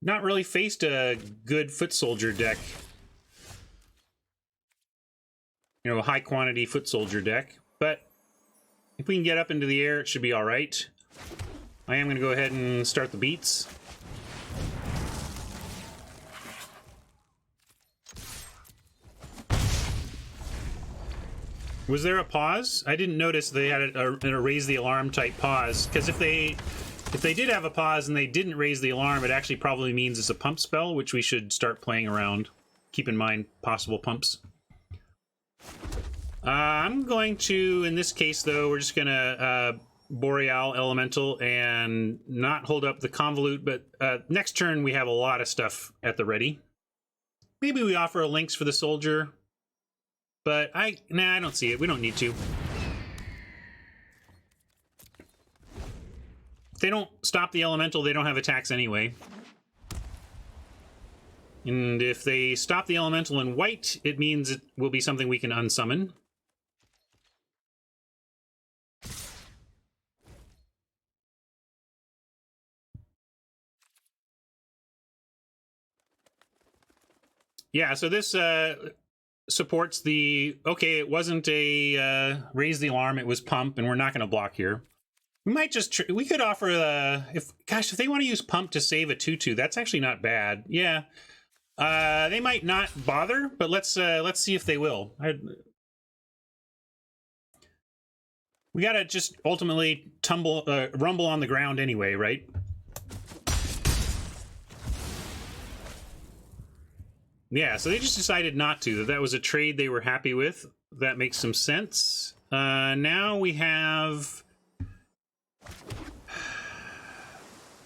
Not really faced a good Foot Soldier deck. You know, a high quantity Foot Soldier deck. But if we can get up into the air, it should be alright. I am going to go ahead and start the beats. Was there a pause? I didn't notice they had a raise the alarm type pause, because if they did have a pause and they didn't raise the alarm, it actually probably means it's a pump spell, which we should start playing around. Keep in mind possible pumps. I'm going to, in this case though, we're just gonna Boreal Elemental and not hold up the Convolute, but next turn we have a lot of stuff at the ready. Maybe we offer a Lynx for the Soldier. But I don't see it. We don't need to. If they don't stop the elemental, they don't have attacks anyway. And if they stop the elemental in white, it means it will be something we can unsummon. Yeah, so this supports the, okay, it wasn't a raise the alarm, it was pump, and we're not going to block here. We might just, we could offer, if they want to use pump to save a 2/2, that's actually not bad. Yeah. They might not bother, but let's see if they will. We gotta just ultimately rumble on the ground anyway, right? Yeah, so they just decided not to. That was a trade they were happy with. That makes some sense. Now we have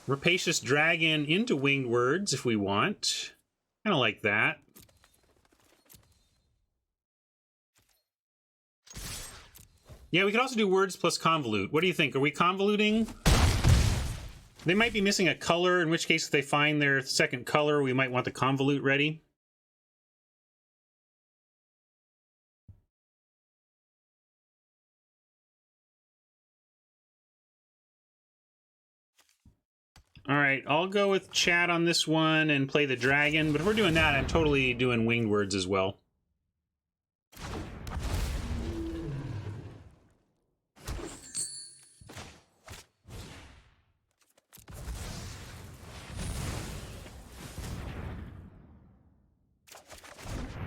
Rapacious Dragon into Winged Words if we want. Kind of like that. Yeah, we could also do words plus convolute. What do you think? Are we convoluting? They might be missing a color, in which case if they find their second color, we might want the convolute ready. All right, I'll go with chat on this one and play the dragon, but if we're doing that, I'm totally doing winged words as well.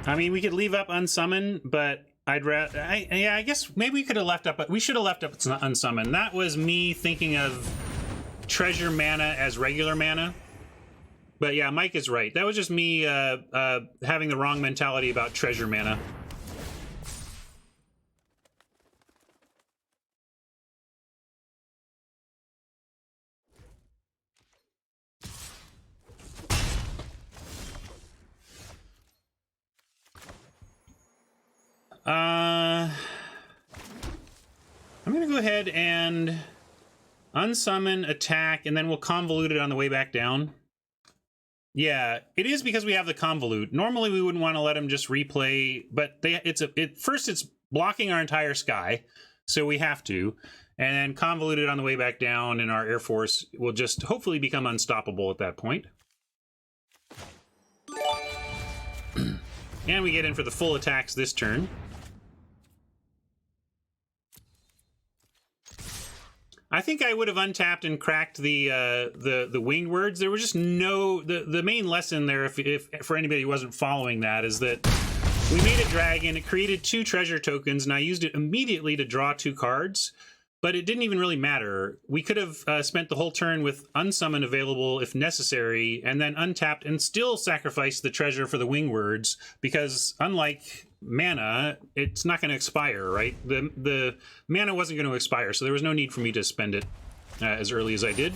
I mean, we could leave up unsummon, but I'd rather. Yeah, I guess maybe we could have left up. We should have left up unsummon. That was me thinking of treasure mana as regular mana. But yeah, Mike is right. That was just me having the wrong mentality about treasure mana. I'm gonna go ahead and unsummon, attack, and then we'll convolute it on the way back down. Yeah, it is because we have the convolute. Normally we wouldn't want to let them just replay, but first it's blocking our entire sky, so we have to, and then convolute it on the way back down, and our Air Force will just hopefully become unstoppable at that point. And we get in for the full attacks this turn. I think I would have untapped and cracked the winged words. There was just no the main lesson there, if for anybody who wasn't following that, is that we made a dragon. It created 2 treasure tokens, and I used it immediately to draw 2 cards. But it didn't even really matter. We could have spent the whole turn with unsummon available if necessary, and then untapped and still sacrificed the treasure for the winged words, because unlike mana, it's not going to expire, right? The mana wasn't going to expire, so there was no need for me to spend it as early as I did.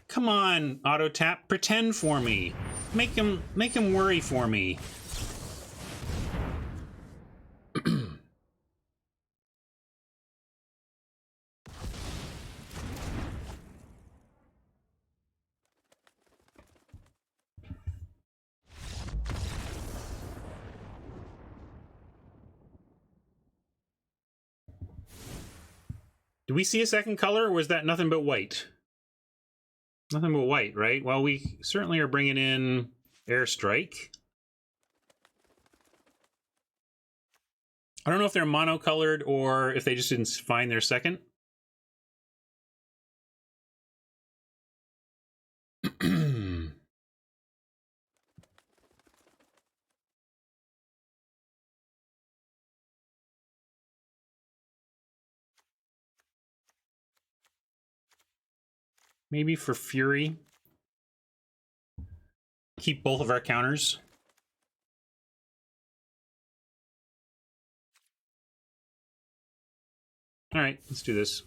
Come on, auto tap, pretend for me. Make him worry for me. Do we see a second color, or was that nothing but white? Nothing but white, right? Well, we certainly are bringing in Airstrike. I don't know if they're monocolored or if they just didn't find their second. Maybe for Fury. Keep both of our counters. All right, let's do this.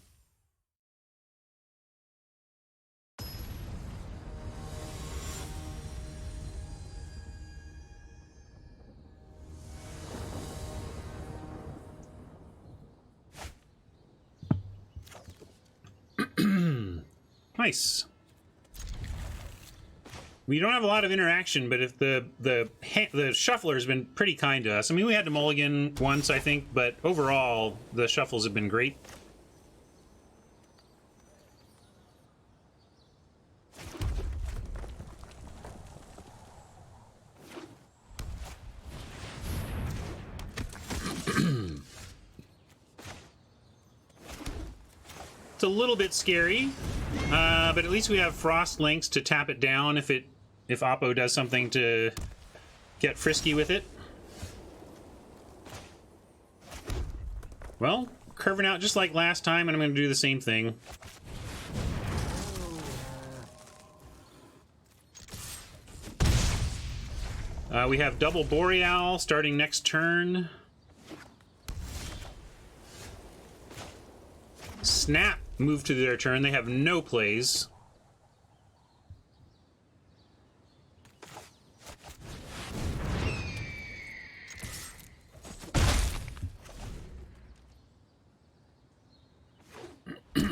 Nice. We don't have a lot of interaction, but if the shuffler has been pretty kind to us. I mean, we had to mulligan once, I think, but overall, the shuffles have been great. It's a little bit scary, but at least we have Frost Links to tap it down if Oppo does something to get frisky with it. Well, curving out just like last time, and I'm going to do the same thing. We have double Boreal starting next turn. Snap move to their turn. They have no plays.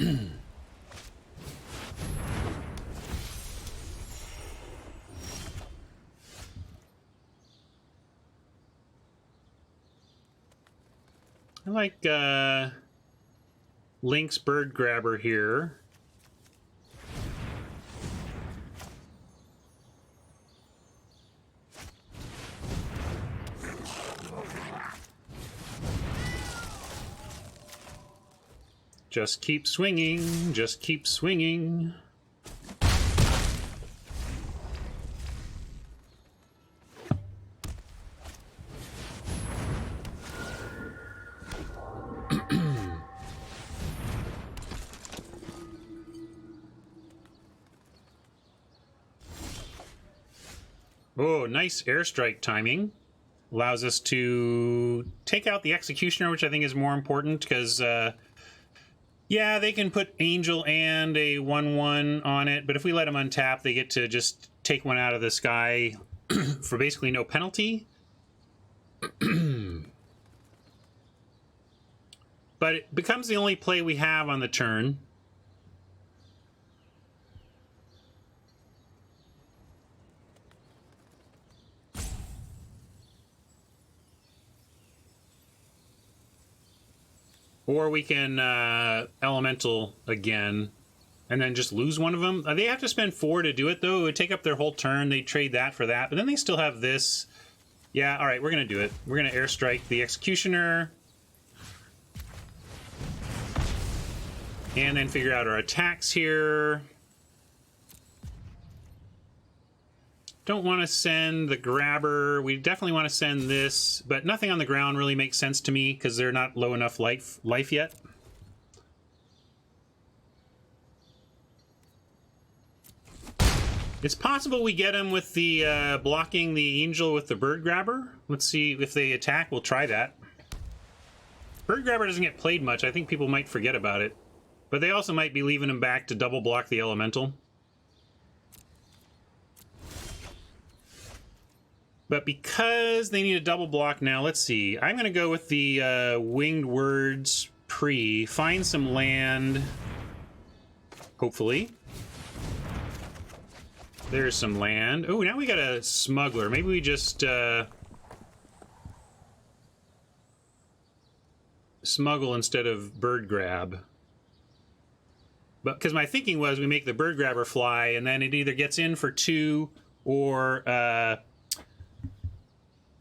I like Link's Bird Grabber here. Just keep swinging, just keep swinging. Oh, nice airstrike timing. Allows us to take out the Executioner, which I think is more important, because, yeah, they can put Angel and a 1/1 on it, but if we let them untap, they get to just take one out of the sky for basically no penalty. But it becomes the only play we have on the turn. Or we can Elemental again and then just lose one of them. They have to spend 4 to do it, though. It would take up their whole turn. They trade that for that. But then they still have this. Yeah, all right, we're going to do it. We're going to airstrike the Executioner. And then figure out our attacks here. Don't want to send the Grabber. We definitely want to send this, but nothing on the ground really makes sense to me because they're not low enough life yet. It's possible we get him with the blocking the Angel with the Bird Grabber. Let's see if they attack. We'll try that. Bird Grabber doesn't get played much. I think people might forget about it. But they also might be leaving him back to double block the Elemental. But because they need a double block now, let's see. I'm going to go with the Winged Words pre. Find some land. Hopefully. There's some land. Oh, now we got a Smuggler. Maybe we just smuggle instead of Bird Grab. But because my thinking was we make the Bird Grabber fly, and then it either gets in for 2 or... but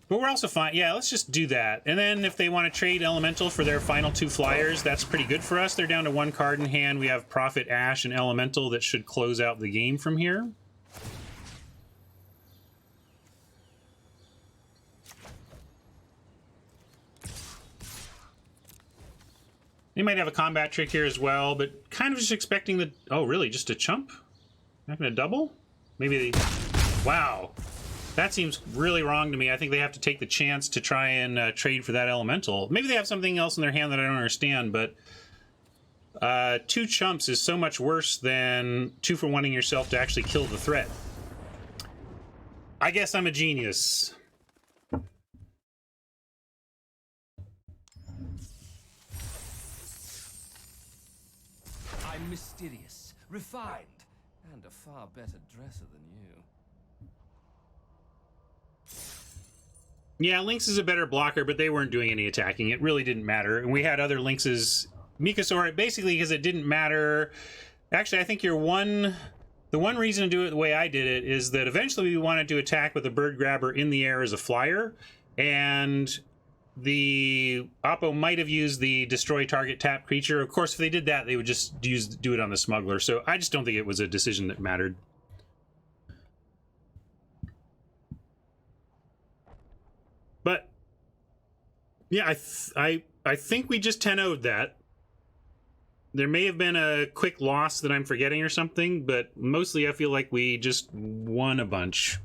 we're also fine. Yeah, let's just do that. And then if they want to trade Elemental for their final 2 flyers, that's pretty good for us. They're down to 1 card in hand. We have Prophet, Ash, and Elemental that should close out the game from here. They might have a combat trick here as well, but kind of just expecting the... Oh, really? Just a chump? Not going to double? Maybe they... Wow. That seems really wrong to me. I think they have to take the chance to try and trade for that Elemental. Maybe they have something else in their hand that I don't understand, but 2 chumps is so much worse than 2 for wanting yourself to actually kill the threat. I guess I'm a genius. I'm mysterious, refined, and a far better dresser than you. Yeah, Lynx is a better blocker, but they weren't doing any attacking. It really didn't matter. And we had other Lynxes. Mikasaur, basically because it didn't matter. Actually, I think the one reason to do it the way I did it is that eventually we wanted to attack with a Bird Grabber in the air as a flyer. And the Oppo might have used the destroy target tap creature. Of course, if they did that, they would just do it on the Smuggler. So I just don't think it was a decision that mattered. But yeah, I think we just 10-0'd that. There may have been a quick loss that I'm forgetting or something, but mostly I feel like we just won a bunch.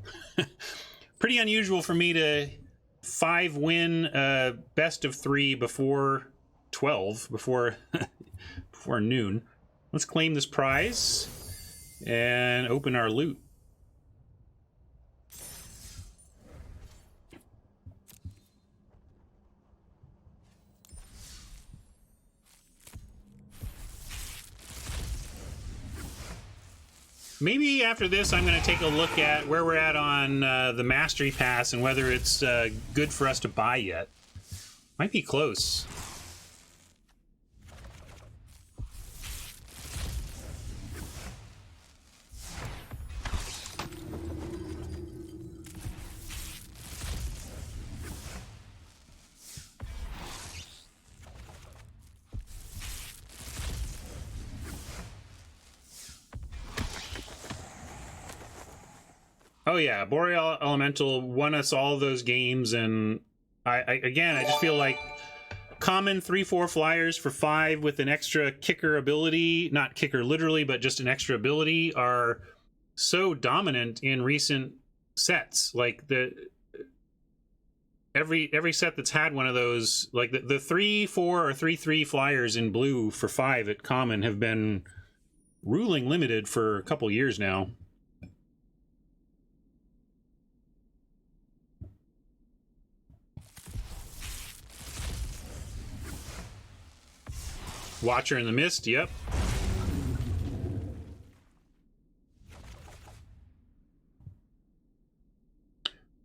Pretty unusual for me to 5-win best of 3 before 12, before noon. Let's claim this prize and open our loot. Maybe after this, I'm going to take a look at where we're at on the Mastery Pass and whether it's good for us to buy yet. Might be close. Oh yeah, Boreal Elemental won us all those games, and I just feel like common 3/4 flyers for 5 with an extra kicker ability, not kicker literally, but just an extra ability, are so dominant in recent sets. Like every set that's had one of those, like the 3/4 or 3/3 flyers in blue for 5 at common have been ruling limited for a couple years now. Watcher in the Mist, yep.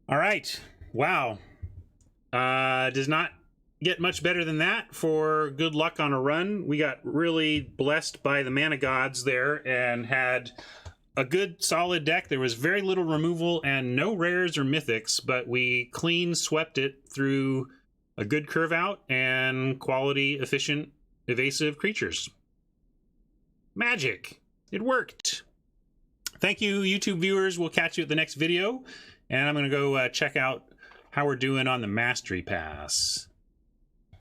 All right, wow. Does not get much better than that for good luck on a run. We got really blessed by the mana gods there and had a good solid deck. There was very little removal and no rares or mythics, but we clean swept it through a good curve out and quality, efficient, evasive creatures. Magic. It worked. Thank you, YouTube viewers. We'll catch you at the next video. And I'm going to go check out how we're doing on the Mastery Pass.